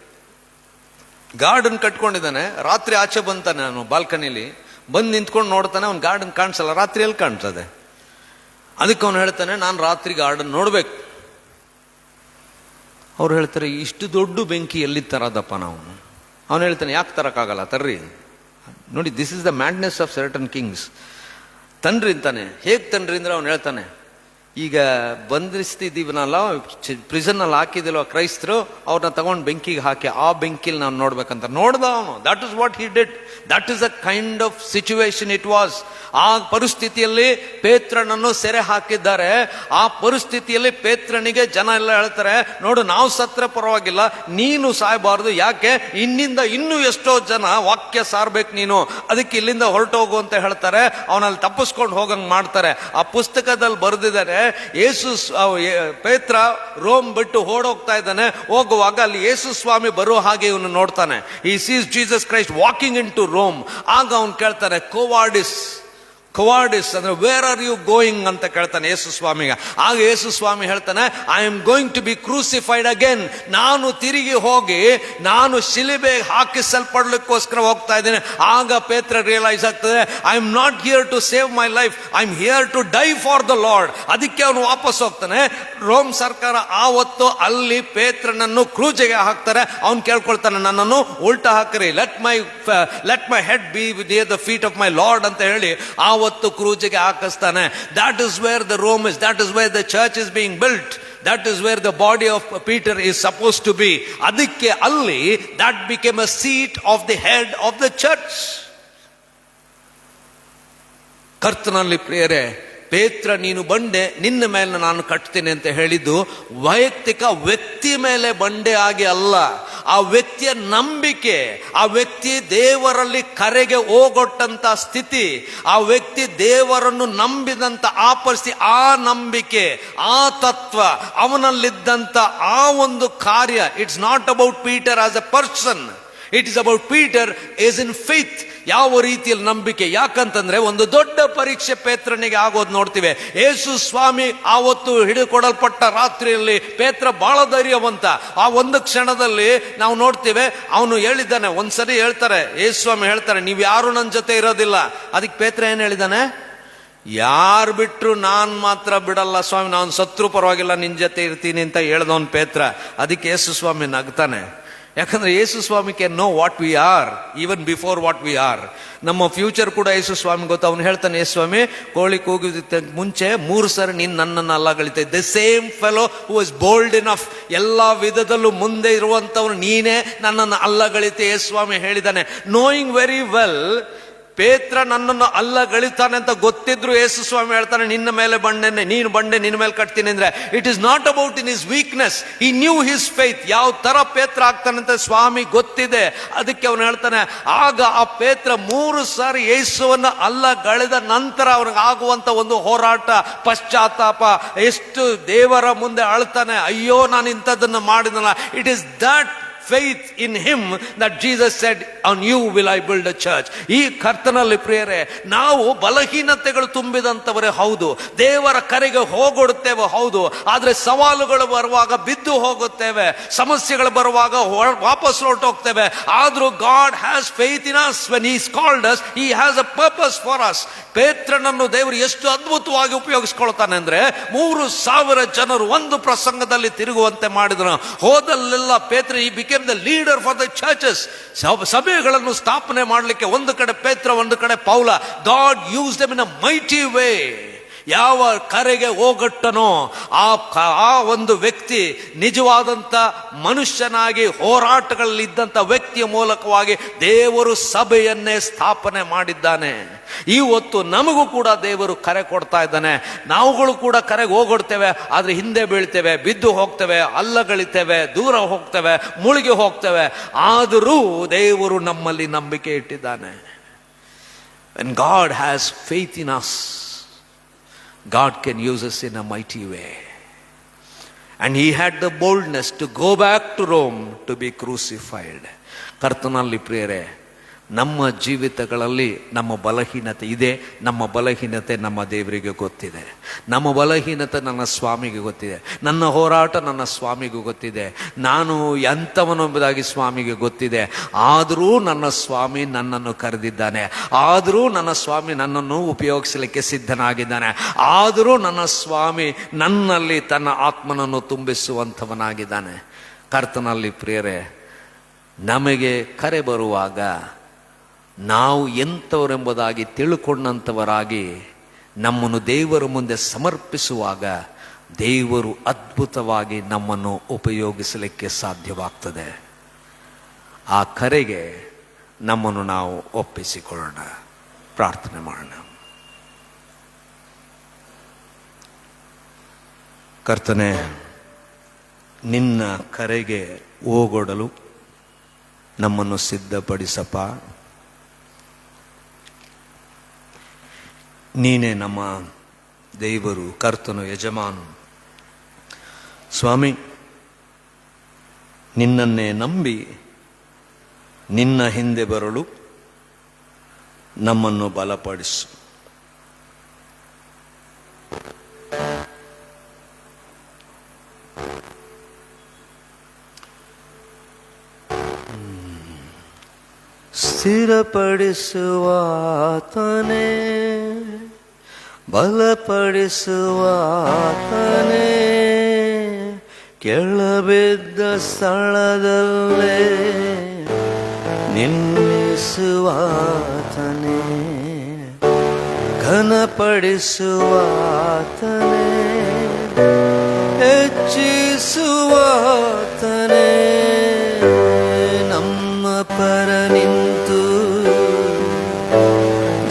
ಗಾರ್ಡನ್ ಕಟ್ಕೊಂಡಿದ್ದಾನೆ. ರಾತ್ರಿ ಆಚೆ ಬಂತಾನೆ, ನಾನು ಬಾಲ್ಕನಿಲಿ ಬಂದು ನಿಂತ್ಕೊಂಡು ನೋಡ್ತಾನೆ, ಅವ್ನು ಗಾರ್ಡನ್ ಕಾಣಿಸಲ್ಲ. ರಾತ್ರಿ ಎಲ್ಲಿ ಕಾಣ್ತದೆ? ಅದಕ್ಕೆ ಅವನು ಹೇಳ್ತಾನೆ, ನಾನು ರಾತ್ರಿ ಗಾರ್ಡನ್ ನೋಡ್ಬೇಕು. ಅವ್ರು ಹೇಳ್ತಾರೆ, ಇಷ್ಟು ದೊಡ್ಡ ಬೆಂಕಿ ಎಲ್ಲಿ ತರೋದಪ್ಪ ನಾವು? ಅವನು ಹೇಳ್ತಾನೆ, ಯಾಕೆ ತರಕ್ಕಾಗಲ್ಲ, ತರ್ರಿ. ನೋಡಿ, this is the madness of certain kings. ತನ್ರಿ ಅಂತಾನೆ. ಹೇಗೆ ತನ್ರಿ ಅಂದ್ರೆ ಅವ್ನು ಹೇಳ್ತಾನೆ, ಈಗ ಬಂಧಿಸ್ತಿದ್ದೀವನಲ್ಲ, ಪ್ರಿಸನ್ನಲ್ಲಿ ಹಾಕಿದಿಲ್ವ ಕ್ರೈಸ್ತರು, ಅವ್ರನ್ನ ತಗೊಂಡು ಬೆಂಕಿಗೆ ಹಾಕಿ ಆ ಬೆಂಕಿಲಿ ನಾವು ನೋಡ್ಬೇಕಂತ ನೋಡ್ದ ಅವನು. That is what he did. That is a kind of situation it was. ಆ ಪರಿಸ್ಥಿತಿಯಲ್ಲಿ ಪೇತ್ರನನ್ನು ಸೆರೆ ಹಾಕಿದ್ದಾರೆ. ಆ ಪರಿಸ್ಥಿತಿಯಲ್ಲಿ ಪೇತ್ರನಿಗೆ ಜನ ಎಲ್ಲ ಹೇಳ್ತಾರೆ, ನೋಡು ನಾವು ಸತ್ರ ಪರವಾಗಿಲ್ಲ, ನೀನು ಸಾಯಬಾರ್ದು. ಯಾಕೆ? ಇನ್ನೂ ಎಷ್ಟೋ ಜನ ವಾಕ್ಯ ಸಾರ್ಬೇಕು ನೀನು, ಅದಕ್ಕೆ ಇಲ್ಲಿಂದ ಹೊರಟೋಗು ಅಂತ ಹೇಳ್ತಾರೆ. ಅವನಲ್ಲಿ ತಪ್ಪಿಸ್ಕೊಂಡು ಹೋಗಂಗ್ ಮಾಡ್ತಾರೆ. ಆ ಪುಸ್ತಕದಲ್ಲಿ ಬರೆದಿದ್ದಾರೆ, ಪೇತ್ರ ರೋಮ್ ಬಿಟ್ಟು ಓಡೋಗ್ತಾ ಇದ್ದಾನೆ. ಹೋಗುವಾಗ ಅಲ್ಲಿ ಯೇಸು ಸ್ವಾಮಿ ಬರೋ ಹಾಗೆ ಇವನು ನೋಡ್ತಾನೆ. ಈ sees Jesus Christ walking in to Rome. ಆಗ ಅವನು ಕೇಳ್ತಾನೆ, ಕೋವಾರ್ಡಿಸ್ ಅಂದ್ರೆ ವೇರ್ ಆರ್ ಯು ಗೋಯಿಂಗ್ ಅಂತ ಕೇಳ್ತಾನೆ ಯೇಸು ಸ್ವಾಮಿಗೆ. ಆಗ ಯೇಸು ಸ್ವಾಮಿ ಹೇಳ್ತಾನೆ, I am going to be crucified again. ನಾನು ತಿರುಗಿ ಹೋಗಿ ನಾನು ಶಿಲುಬೆ ಹಾಕಿಸಲ್ಪಡ್ಲಿಕ್ಕೋಸ್ಕರ ಹೋಗ್ತಾ ಇದ್ದೇನೆ. ಆಗ ಪೇತ್ರ ರಿಯಲೈಸ್ ಆಗ್ತದೆ, I am not here to save my life, I am here to die for the Lord. ಅದಕ್ಕೆ ಅವನು ವಾಪಸ್ ಹೋಗ್ತಾನೆ. ರೋಮ್ ಸರ್ಕಾರ ಆವತ್ತು ಅಲ್ಲಿ ಪೇತ್ರನನ್ನು ಕ್ರೂಜಿಗೆ ಹಾಕ್ತಾರೆ. ಅವನು ಕೇಳ್ಕೊಳ್ತಾನೆ, ನನ್ನನ್ನು ಉಲ್ಟಾ ಹಾಕ್ರಿ, let my head be near the feet of my Lord ಅಂತ ಹೇಳಿ ಆವತ್ತು ಕ್ರೂಜಿಗೆ ಹಾಕಿಸ್ತಾನೆ. That is where the Rome is, that is where the church is being built, that is where the body of Peter is suppose to be. ಅದಕ್ಕೆ ಅಲ್ಲಿ that became a seat of the head of the church. ಕರ್ತನಲ್ಲಿ ಪ್ರಿಯರೇ, ಪೇತ್ರ ನೀನು ಬಂಡೆ, ನಿನ್ನ ಮೇಲೆ ನಾನು ಕಟ್ತೇನೆ ಅಂತ ಹೇಳಿದ್ದು ವೈಯಕ್ತಿಕ ವ್ಯಕ್ತಿ ಮೇಲೆ ಬಂಡೆ ಆಗಿ ಅಲ್ಲ. ಆ ವ್ಯಕ್ತಿಯ ನಂಬಿಕೆ, ಆ ವ್ಯಕ್ತಿ ದೇವರಲ್ಲಿ ಕರೆಗೆ ಹೋಗೊಟ್ಟಂತ ಸ್ಥಿತಿ, ಆ ವ್ಯಕ್ತಿ ದೇವರನ್ನು ನಂಬಿದಂತ ಆ ಪರಿಸ್ಥಿತಿ, ಆ ನಂಬಿಕೆ, ಆ ತತ್ವ, ಅವನಲ್ಲಿದ್ದಂತ ಆ ಒಂದು ಕಾರ್ಯ. It's not about Peter as A person, it is about Peter is in faith. ಯಾವ ರೀತಿಯಲ್ಲಿ ನಂಬಿಕೆ? ಯಾಕಂತಂದ್ರೆ ಒಂದು ದೊಡ್ಡ ಪರೀಕ್ಷೆ ಪೇತ್ರನಿಗೆ ಆಗೋದು ನೋಡ್ತೀವಿ. ಯೇಸು ಸ್ವಾಮಿ ಆವತ್ತು ಹಿಡಿದುಕೊಡಲ್ಪಟ್ಟ ರಾತ್ರಿಯಲ್ಲಿ ಪೇತ್ರ ಬಹಳ ಧೈರ್ಯವಂತ. ಆ ಒಂದು ಕ್ಷಣದಲ್ಲಿ ನಾವು ನೋಡ್ತೀವಿ, ಅವನು ಹೇಳಿದ್ದಾನೆ, ಒಂದ್ಸರಿ ಹೇಳ್ತಾರೆ, ಯೇಸು ಸ್ವಾಮಿ ಹೇಳ್ತಾರೆ, ನೀವು ಯಾರು ನನ್ನ ಜೊತೆ ಇರೋದಿಲ್ಲ. ಅದಕ್ಕೆ ಪೇತ್ರ ಏನ್ ಹೇಳಿದಾನೆ? ಯಾರು ಬಿಟ್ರು ನಾನ್ ಮಾತ್ರ ಬಿಡಲ್ಲ ಸ್ವಾಮಿ, ನಾನು ಸತ್ರು ಪರವಾಗಿಲ್ಲ ನಿನ್ ಜೊತೆ ಇರ್ತೀನಿ ಅಂತ ಹೇಳ್ದವನ್ ಪೇತ್ರ. ಅದಕ್ಕೆ ಯೇಸು ಸ್ವಾಮಿ ನಗ್ತಾನೆ. ಯಾಕಂದ್ರೆ Yesu Swami can know what we are even before what we are. ನಮ್ಮ ಫ್ಯೂಚರ್ ಕೂಡ ಯೇಸು ಸ್ವಾಮಿ ಗೊತ್ತು. ಅವನು ಹೇಳ್ತಾನೆ, ಯೇಸು ಸ್ವಾಮಿ ಕೋಳಿ ಕೂಗಿದ ಮುಂಚೆ 3 ಸರಿ ನೀನ್ ನನ್ನನ್ನು ಅಲ್ಲಗಳಿದ್ದೆ. The same fellow who is bold enough, ಎಲ್ಲಾ ವಿಧದಲ್ಲೂ ಮುಂದೆ ಇರುವಂತವನು ನೀನೇ ನನ್ನನ್ನು ಅಲ್ಲಗಳಿತೆ ಯೇಸು ಸ್ವಾಮಿ ಹೇಳಿದ್ದಾನೆ. ನೋಯಿಂಗ್ ವೆರಿ ವೆಲ್, ಪೇತ್ರ ನನ್ನನ್ನು ಅಲ್ಲಗಳಿತಾನೆ ಅಂತ ಗೊತ್ತಿದ್ರು ಯೇಸು ಸ್ವಾಮಿ ಹೇಳ್ತಾನೆ, ನಿನ್ನ ಮೇಲೆ ಬಂಡೆನೆ, ನೀನು ಬಂಡೆ, ನಿನ್ನ ಮೇಲೆ ಕಟ್ತೀನಿ ಅಂದ್ರೆ it is not about in his weakness. He knew his faith. ಯಾವ ತರ ಪೇತ್ರ ಆಗ್ತಾನೆ ಅಂತ ಸ್ವಾಮಿ ಗೊತ್ತಿದೆ. ಅದಕ್ಕೆ ಅವನು ಹೇಳ್ತಾನೆ, ಆಗ ಆ ಪೇತ್ರ 3 ಸಾರಿ ಯೇಸುವನ್ನ ಅಲ್ಲಗಳೆದ ನಂತರ ಅವನಿಗೆ ಆಗುವಂತ ಒಂದು ಹೋರಾಟ, ಪಶ್ಚಾತ್ತಾಪ, ಎಷ್ಟು ದೇವರ ಮುಂದೆ ಅಳ್ತಾನೆ, ಅಯ್ಯೋ ನಾನು ಇಂಥದ್ದನ್ನು ಮಾಡಿದನಲ್ಲ. It is that faith in him that Jesus said, on you will I build a church. ಈ ಕರ್ತನಲ್ಲಿ ಪ್ರಿಯರೇ, ನಾವು ಬಲಹೀನತೆಗಳು ತುಂಬಿದಂತವರೇ ಹೌದು, ದೇವರ ಕರೆಗೆ ಹೋಗೊಡುತ್ತೇವೆ ಹೌದು, ಆದ್ರೆ ಸವಾಲುಗಳು ಬರುವಾಗ ಬಿದ್ದು ಹೋಗುತ್ತೇವೆ, ಸಮಸ್ಯೆಗಳು ಬರುವಾಗ ವಾಪಸ್ ಹೊರಟೋಗ್ತೇವೆ. ಆದ್ರೂ God has faith in us. when he has called us, he has a purpose for us. ಪೇತ್ರನನ್ನು ದೇವರು ಎಷ್ಟು ಅದ್ಭುತವಾಗಿ ಉಪಯೋಗಿಸ್ಕೊಳ್ತಾನೆ ಅಂದ್ರೆ, 3,000 ಜನರು ಒಂದು ಪ್ರಸಂಗದಲ್ಲಿ ತಿರುಗುವಂತೆ ಮಾಡಿದನು. ಹೋದಲ್ಲೆಲ್ಲ ಪೇತ್ರ ಈ became the leader for the churches. ಸಭೆಗಳನ್ನು ಸ್ಥಾಪನೆ ಮಾಡಲಿಕ್ಕೆ ಒಂದು ಕಡೆ ಪೇತ್ರ, ಒಂದು ಕಡೆ ಪೌಲ. God used them in a mighty way. ಯಾವ ಕರೆಗೆ ಹೋಗಟ್ಟನೋ ಆ ಒಂದು ವ್ಯಕ್ತಿ ನಿಜವಾದಂತ ಮನುಷ್ಯನಾಗಿ ಹೋರಾಟಗಳಲ್ಲಿದ್ದಂಥ ವ್ಯಕ್ತಿಯ ಮೂಲಕವಾಗಿ ದೇವರು ಸಭೆಯನ್ನೇ ಸ್ಥಾಪನೆ ಮಾಡಿದ್ದಾನೆ. ಇವತ್ತು ನಮಗೂ ಕೂಡ ದೇವರು ಕರೆ ಕೊಡ್ತಾ ಇದ್ದಾನೆ. ನಾವುಗಳು ಕೂಡ ಕರೆಗೆ ಹೋಗೊಡ್ತೇವೆ, ಆದ್ರೆ ಹಿಂದೆ ಬೀಳ್ತೇವೆ, ಬಿದ್ದು ಹೋಗ್ತೇವೆ, ಅಲ್ಲಗಳಿತೇವೆ, ದೂರ ಹೋಗ್ತೇವೆ, ಮುಳುಗಿ ಹೋಗ್ತೇವೆ. ಆದರೂ ದೇವರು ನಮ್ಮಲ್ಲಿ ನಂಬಿಕೆ ಇಟ್ಟಿದ್ದಾನೆ. When God has faith in us, God can use us in a mighty way. And he had the boldness to go back to Rome to be crucified. ಕರ್ತನಲ್ಲಿ ಪ್ರಿಯರೇ, ನಮ್ಮ ಜೀವಿತಗಳಲ್ಲಿ ನಮ್ಮ ಬಲಹೀನತೆ ಇದೆ. ನಮ್ಮ ಬಲಹೀನತೆ ನಮ್ಮ ದೇವರಿಗೆ ಗೊತ್ತಿದೆ. ನಮ್ಮ ಬಲಹೀನತೆ ನನ್ನ ಸ್ವಾಮಿಗೆ ಗೊತ್ತಿದೆ. ನನ್ನ ಹೋರಾಟ ನನ್ನ ಸ್ವಾಮಿಗೂ ಗೊತ್ತಿದೆ. ನಾನು ಎಂಥವನೆಂಬುದಾಗಿ ಸ್ವಾಮಿಗೆ ಗೊತ್ತಿದೆ. ಆದರೂ ನನ್ನ ಸ್ವಾಮಿ ನನ್ನನ್ನು ಕರೆದಿದ್ದಾನೆ. ಆದರೂ ನನ್ನ ಸ್ವಾಮಿ ನನ್ನನ್ನು ಉಪಯೋಗಿಸಲಿಕ್ಕೆ ಸಿದ್ಧನಾಗಿದ್ದಾನೆ. ಆದರೂ ನನ್ನ ಸ್ವಾಮಿ ನನ್ನಲ್ಲಿ ತನ್ನ ಆತ್ಮನನ್ನು ತುಂಬಿಸುವಂಥವನಾಗಿದ್ದಾನೆ. ಕರ್ತನಲ್ಲಿ ಪ್ರಿಯರೇ, ನಮಗೆ ಕರೆ ಬರುವಾಗ ನಾವು ಎಂಥವರೆಂಬುದಾಗಿ ತಿಳ್ಕೊಂಡಂಥವರಾಗಿ ನಮ್ಮನ್ನು ದೇವರ ಮುಂದೆ ಸಮರ್ಪಿಸುವಾಗ ದೇವರು ಅದ್ಭುತವಾಗಿ ನಮ್ಮನ್ನು ಉಪಯೋಗಿಸಲಿಕ್ಕೆ ಸಾಧ್ಯವಾಗ್ತದೆ. ಆ ಕರೆಗೆ ನಮ್ಮನ್ನು ನಾವು ಒಪ್ಪಿಸಿಕೊಳ್ಳೋಣ. ಪ್ರಾರ್ಥನೆ ಮಾಡೋಣ. ಕರ್ತನೇ, ನಿನ್ನ ಕರೆಗೆ ಓಗೊಡಲು ನಮ್ಮನ್ನು ಸಿದ್ಧಪಡಿಸಪ್ಪ. ನೀನೇ ನಮ್ಮ ದೇವರು, ಕರ್ತನು, ಯಜಮಾನು. ಸ್ವಾಮಿ, ನಿನ್ನನ್ನೇ ನಂಬಿ ನಿನ್ನ ಹಿಂದೆ ಬರಲು ನಮ್ಮನ್ನು ಬಲಪಡಿಸು. ಸ್ಥಿರಪಡಿಸುವಾತನೇ, ಬಲಪಡಿಸುವಾತನೇ, ಕೆಳಬಿದ್ದ ಸ್ಥಳದಲ್ಲೇ ನಿಲ್ಲಿಸುವಾತನೇ, ಘನಪಡಿಸುವಾತನೇ, ಹೆಚ್ಚಿಸುವಾತನೇ, ನಮ್ಮ ಪರ ನಿಂತು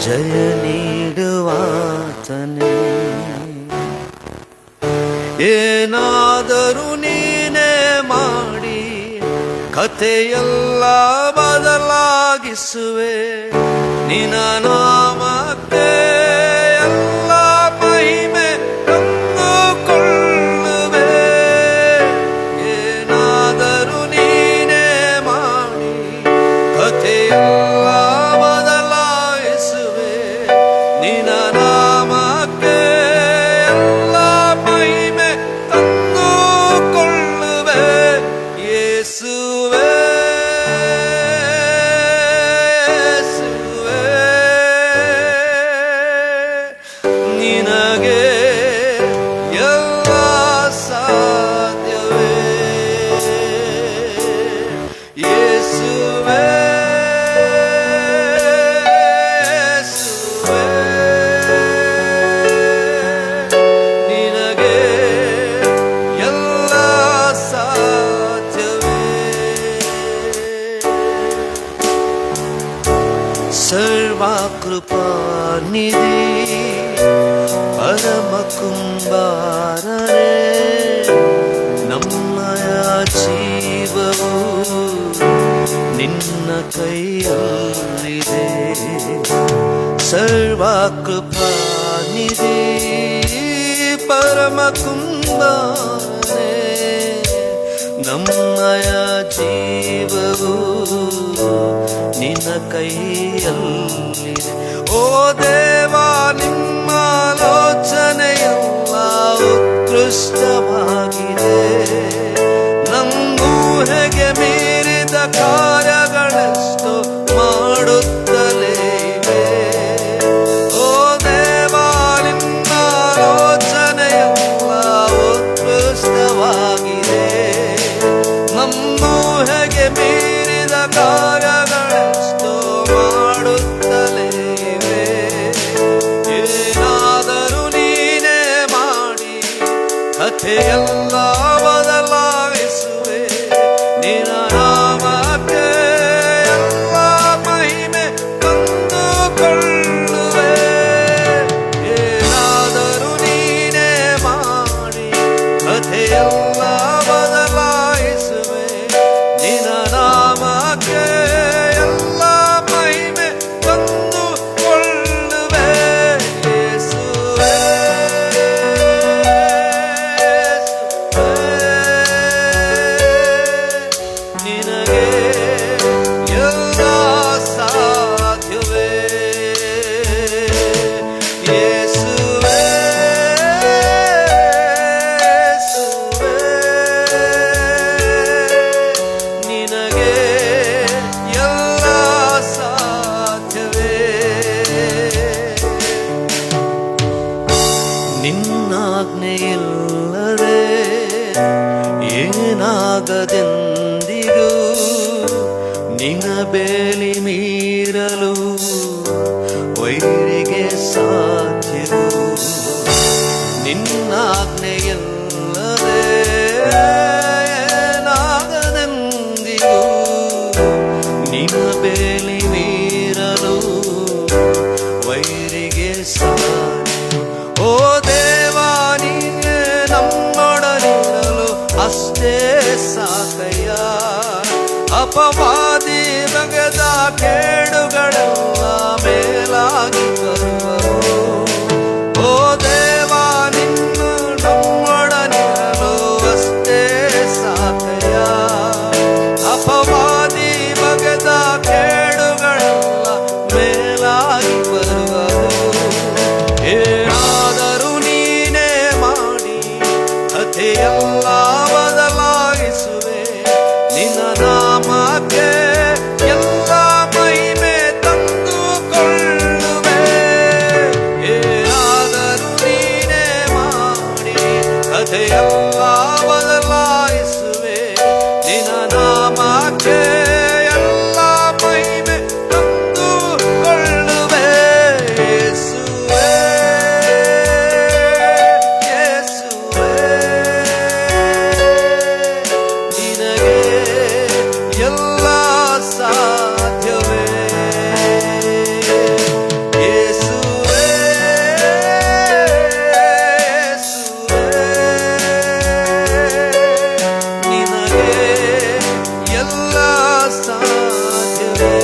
ಜಯ ನೀಡುವಾತನೇ. ಏನಾದರೂ ನೀನೇ ಮಾಡಿ ಕಥೆಯೆಲ್ಲ ಬದಲಾಗಿಸುವೆ. ನಿನ್ನ ನಾಮಕ್ಕೆ ಎಲ್ಲ ಮಹಿಮೆ ತಂದುಕೊಳ್ಳುವೆ. ಏನಾದರೂ ನೀನೇ ಮಾಡಿ ಕಥೆಯೆಲ್ಲ ಬದಲಾಯಿಸುವೆ. ನಿನ್ನ ನಾಮಕ್ಕೆ ಎಲ್ಲ ಮಹಿಮೆ ತಂದುಕೊಳ್ಳುವೆ. ಯೇಸುವೇ, ಯೇಸುವೇ, ನಿನಗೆ ಎಲ್ಲ ಸಾಧ್ಯವೇ. ಯೇಸುವೇ, ಯೇಸುವೇ, ನಿನಗೆ ಎಲ್ಲ ಸಾಧ್ಯವೇ. ಸರ್ವಕೃಪಾನಿಧಿ ಪರಮ ಕುಂಬಾರರೇ, ನಮ್ಮಯ ಜೀವವು ನಿನ್ನ ಕೈಯಲ್ಲಿದೆ. ಸರ್ವಕೃಪಾನಿಧಿ ಪರಮ ಕುಂಬಾರರೇ, ನಮ್ಮಯ ಜೀವವು ನಿನ್ನ ಕೈಯಲ್ಲಿದೆ. ಓ ದೇವಾ, ನಿಮ್ಮ ಆಲೋಚನೆಯೆಲ್ಲ ಉತ್ಕೃಷ್ಟವಾಗಿದೆ. ನಮ್ಮೂಹೆಗೆ ಮೀರಿದ ಕಾರ್ಯಗಳೆಷ್ಟು ಮಾಡುತ್ತಲೇ ಇವೆ. ಓ ದೇವಾ, ನಿಮ್ಮ ಆಲೋಚನೆಯೆಲ್ಲ ಉತ್ಕೃಷ್ಟವಾಗಿದೆ. ನಮ್ಮೂಹೆಗೆ ಮೀರಿದ ಕಾರ್ಯಗಳೆಷ್ಟು ಮಾಡುತ್ತಲೇ ಇವೆ. ಏನಾದರೂ ನೀನೇ ಮಾಡಿ ಕಥೆಯೆಲ್ಲ ಬದಲಾಯಿಸುವೆ. ನಿನ್ನ ನಾಮಕ್ಕೆ ಎಲ್ಲ ಮಹಿಮೆ ತಂದುಕೊಳ್ಳುವೆ. ಏನಾದರೂ ನೀನೇ ಮಾಡಿ ಕಥೆಯೆಲ್ಲ ಬದಲಾಯಿಸುವೆ. ನಿನ್ನ ನಾಮಕ್ಕೆ ಎಲ್ಲ ಮಹಿಮೆ ತಂದುಕೊಳ್ಳುವೆ. ಯೇಸುವೇ, ನಿನಗೆ ಎಲ್ಲ ಸಾಧ್ಯವೇ. ಯೇಸುವೇ, ಯೇಸುವೇ, ನಿನಗೆ ಎಲ್ಲ ಸಾಧ್ಯವೇ. ನಿನ್ನಾಜ್ಞೆಯಿಲ್ಲದೆ ಏನಾಗದೆಂದಿಗೂ, ನಿನ್ನ ಬೇಲಿ ಮೀರಲು ವೈರಿಗೆ ಸಾಧ್ಯವೋ. ಸಾಕಯ್ಯ. ಅಪವಾದಿ ಬಗೆದ ಕೇಡುಗಳೆಲ್ಲ ಮೇಲಾಗಿ ಬರುವವು. ಓ ದೇವ, ನಿನ್ನ ನಮ್ಮೊಡನಿರಲು ಅಷ್ಟೇ ಸಾಕಯ್ಯ. ಅಪವಾದಿ ಬಗೆದ ಕೇಡುಗಳೆಲ್ಲ ಮೇಲಾಗಿ ಬರುವವು. ಏನಾದರೂ ನೀನೇ ಮಾಡಿ ಕಥೆಯೆಲ್ಲ ಬದಲಾಯಿಸುವೆ. ನಿನ್ನ ನಾಮಕ್ಕೆ ಎಲ್ಲ ಮಹಿಮೆ ತಂದುಕೊಳ್ಳುವೆ. ಏನಾದರೂ ನೀನೇ ಮಾಡಿ ಕಥೆಯೆಲ್ಲ ಬದಲಾಯಿಸುವೆ. ನಿನ್ನ ನಾಮಕ್ಕೆ ಎಲ್ಲ ಮಹಿಮೆ ತಂದುಕೊಳ್ಳುವೆ. ಯೇಸುವೇ, ಯೇಸುವೇ, ನಿನಗೆ ಎಲ್ಲ ಸಾಧ್ಯವೇ. ಯೇಸುವೇ, ಯೇಸುವೇ, ನಿನಗೆ ಎಲ್ಲ ಸಾಧ್ಯವೇ.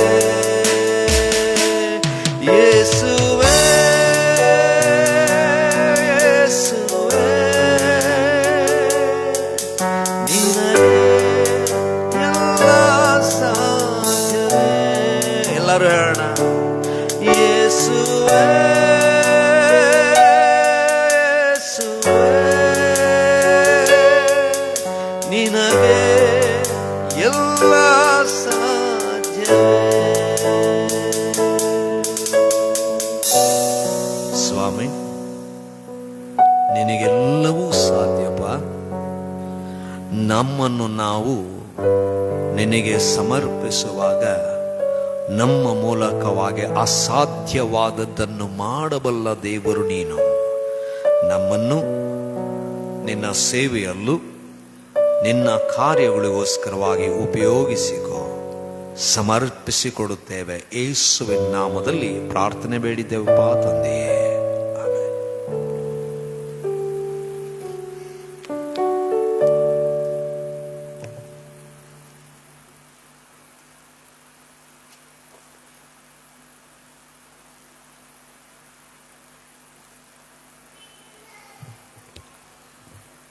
ಯೇಸುವೇ, ಯೇಸುವೇ, ನಿನಗೆ ಎಲ್ಲ ಸಾಧ್ಯವೇ. ಎಲ್ಲರೂ ಹೇಳೋಣ. ಯೇಸುವೇ, ಯೇಸುವೇ, ನಿನಗೆ ಎಲ್ಲ ಸಾಧ್ಯವೇ. ಸ್ವಾಮಿ, ನಿನಗೆಲ್ಲವೂ ಸಾಧ್ಯಪ್ಪ. ನಮ್ಮನ್ನು ನಾವು ನಿನಗೆ ಸಮರ್ಪಿಸುವಾಗ ನಮ್ಮ ಮೂಲಕವಾಗಿ ಅಸಾಧ್ಯವಾದದ್ದನ್ನು ಮಾಡಬಲ್ಲ ದೇವರು ನೀನು. ನಮ್ಮನ್ನು ನಿನ್ನ ಸೇವೆಯಲ್ಲೂ ನಿನ್ನ ಕಾರ್ಯಗಳಿಗೋಸ್ಕರವಾಗಿ ಉಪಯೋಗಿಸಿಕೋ. ಸಮರ್ಪಿಸಿಕೊಡುತ್ತೇವೆ. ಯೇಸುವಿನ ನಾಮದಲ್ಲಿ ಪ್ರಾರ್ಥನೆ ಬೇಡಿದ್ದೇವಪ್ಪ ತಂದೆಯೇ. ಆಮೆನ್.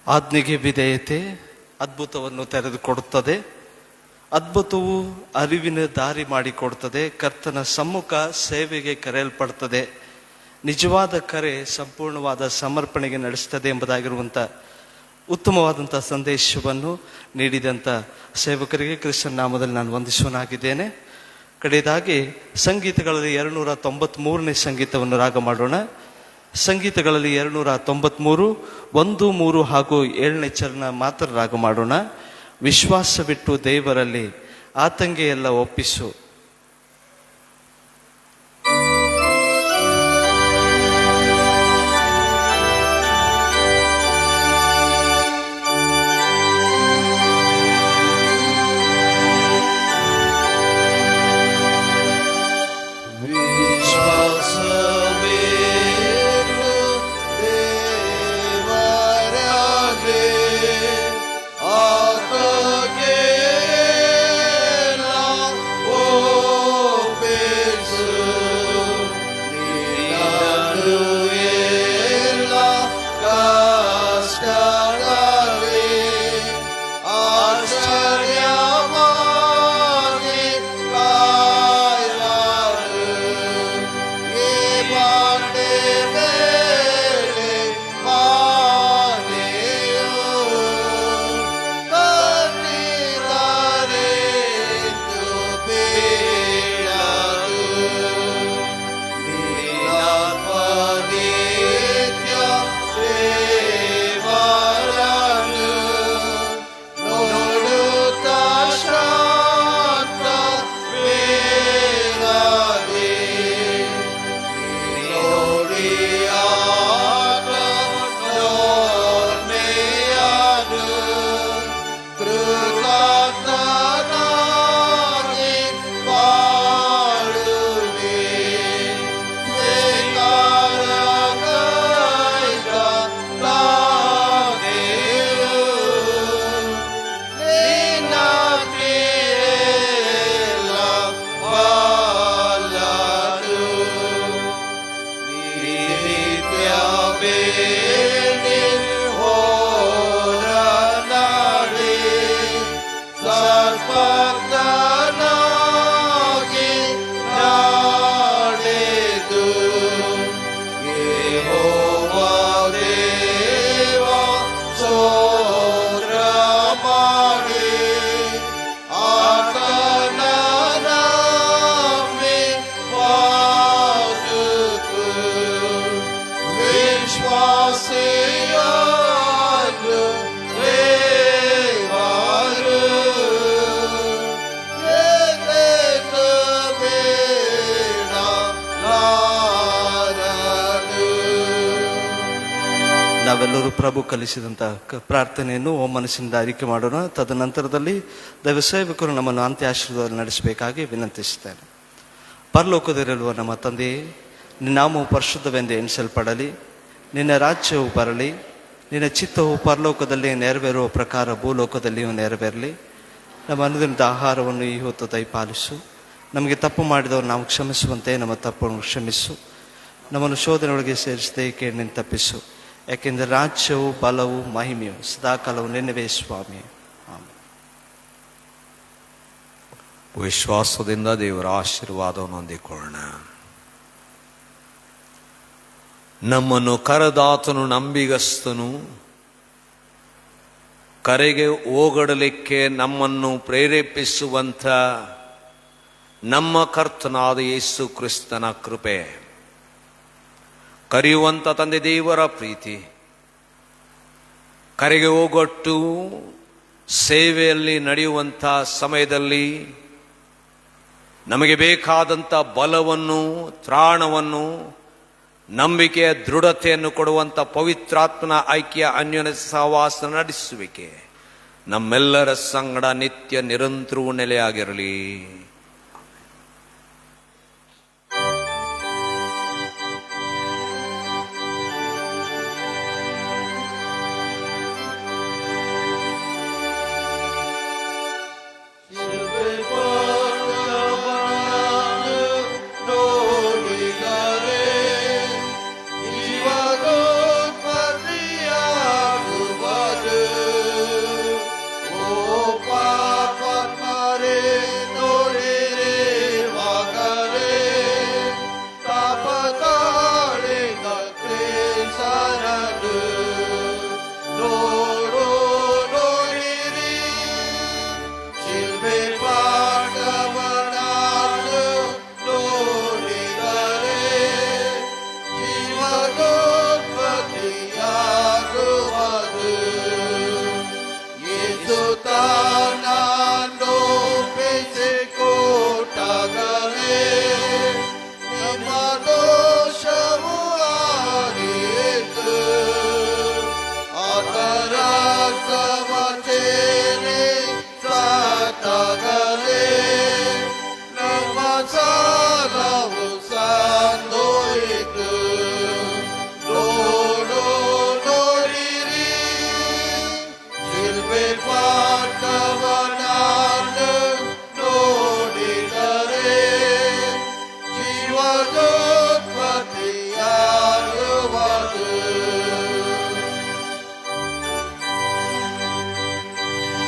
ಆಜ್ಞೆಗೆ ವಿಧೇಯತೆ ಅದ್ಭುತವನ್ನು ತೆರೆದುಕೊಡುತ್ತದೆ. ಅದ್ಭುತವು ಅರಿವಿನ ದಾರಿ ಮಾಡಿಕೊಡುತ್ತದೆ. ಕರ್ತನ ಸಮ್ಮುಖ ಸೇವೆಗೆ ಕರೆಯಲ್ಪಡ್ತದೆ. ನಿಜವಾದ ಕರೆ ಸಂಪೂರ್ಣವಾದ ಸಮರ್ಪಣೆಗೆ ನಡೆಸ್ತದೆ ಎಂಬುದಾಗಿರುವಂಥ ಉತ್ತಮವಾದಂಥ ಸಂದೇಶವನ್ನು ನೀಡಿದಂಥ ಸೇವಕರಿಗೆ ಕ್ರಿಸ್ತನ ನಾಮದಲ್ಲಿ ನಾನು ವಂದಿಸುವನಾಗಿದ್ದೇನೆ. ಕಡೆಯದಾಗಿ ಸಂಗೀತಗಳಲ್ಲಿ 293ನೇ ಸಂಗೀತವನ್ನು ರಾಗ ಮಾಡೋಣ. ಸಂಗೀತಗಳಲ್ಲಿ 293, 1, 3 ಹಾಗೂ 7ನೇ ಚರಣ ಮಾತ್ರ ರಾಗ ಮಾಡೋಣ. ವಿಶ್ವಾಸವಿಟ್ಟು ದೇವರಲ್ಲಿ ಆತಂಗೆಯೆಲ್ಲ ಒಪ್ಪಿಸು. Oh ಮಾಡೋರು ಪ್ರಭು ಕಲಿಸಿದಂಥ ಪ್ರಾರ್ಥನೆಯನ್ನು ಮನಸ್ಸಿನಿಂದ ಆಯ್ಕೆ ಮಾಡೋಣ. ತದನಂತರದಲ್ಲಿ ದೈವ ಸೇವಕರು ನಮ್ಮನ್ನು ಅಂತ್ಯ ಆಶೀರ್ವಾದದಲ್ಲಿ ನಡೆಸಬೇಕಾಗಿ ವಿನಂತಿಸುತ್ತೇನೆ. ಪರಲೋಕದಲ್ಲಿರುವ ನಮ್ಮ ತಂದೆಯೇ, ನಿನ್ನ ನಾಮವು ಪರಿಶುದ್ಧವೆಂದು ಎಣಿಸಲ್ಪಡಲಿ, ನಿನ್ನ ರಾಜ್ಯವು ಬರಲಿ, ನಿನ್ನ ಚಿತ್ತವು ಪರಲೋಕದಲ್ಲಿ ನೆರವೇರುವ ಪ್ರಕಾರ ಭೂಲೋಕದಲ್ಲಿಯೂ ನೆರವೇರಲಿ. ನಮ್ಮ ಅನುದಿನದ ಆಹಾರವನ್ನು ಈ ಹೊತ್ತು ದಯಪಾಲಿಸು. ನಮಗೆ ತಪ್ಪು ಮಾಡಿದವರು ನಾವು ಕ್ಷಮಿಸುವಂತೆ ನಮ್ಮ ತಪ್ಪನ್ನು ಕ್ಷಮಿಸು. ನಮ್ಮನ್ನು ಶೋಧನೆಯೊಳಗೆ ಸೇರಿಸದೆ ಕೇಳಿನಿಂದ ತಪ್ಪಿಸು. ಯಾಕೆಂದರೆ ರಾಜ್ಯವು, ಬಲವು, ಮಹಿಮೆಯು ಸದಾಕಾಲವು ನಿನ್ನವೇ ಸ್ವಾಮಿ. ಆಮೆನ್. ವಿಶ್ವಾಸದಿಂದ ದೇವರ ಆಶೀರ್ವಾದವನ್ನು ಹೊಂದಿಕೊಳ್ಳೋಣ. ನಮ್ಮನ್ನು ಕರೆದಾತನು ನಂಬಿಗಸ್ತನು, ಕರೆಗೆ ಹೋಗಡಲಿಕ್ಕೆ ನಮ್ಮನ್ನು ಪ್ರೇರೇಪಿಸುವಂಥ ನಮ್ಮ ಕರ್ತನಾದ ಯೇಸು ಕ್ರಿಸ್ತನ ಕೃಪೆ, ಕರೆಯುವಂಥ ತಂದೆ ದೇವರ ಪ್ರೀತಿ, ಕರೆಗೆ ಹೋಗೊಟ್ಟು ಸೇವೆಯಲ್ಲಿ ನಡೆಯುವಂಥ ಸಮಯದಲ್ಲಿ ನಮಗೆ ಬೇಕಾದಂಥ ಬಲವನ್ನು, ತ್ರಾಣವನ್ನು, ನಂಬಿಕೆಯ ದೃಢತೆಯನ್ನು ಕೊಡುವಂಥ ಪವಿತ್ರಾತ್ಮನ ಐಕ್ಯ ಅನ್ಯೋನ್ಯ ಸಹವಾಸ ನಡೆಸುವಿಕೆ ನಮ್ಮೆಲ್ಲರ ಸಂಗಡ ನಿತ್ಯ ನಿರಂತರವೂ ನೆಲೆಯಾಗಿರಲಿ. Yesu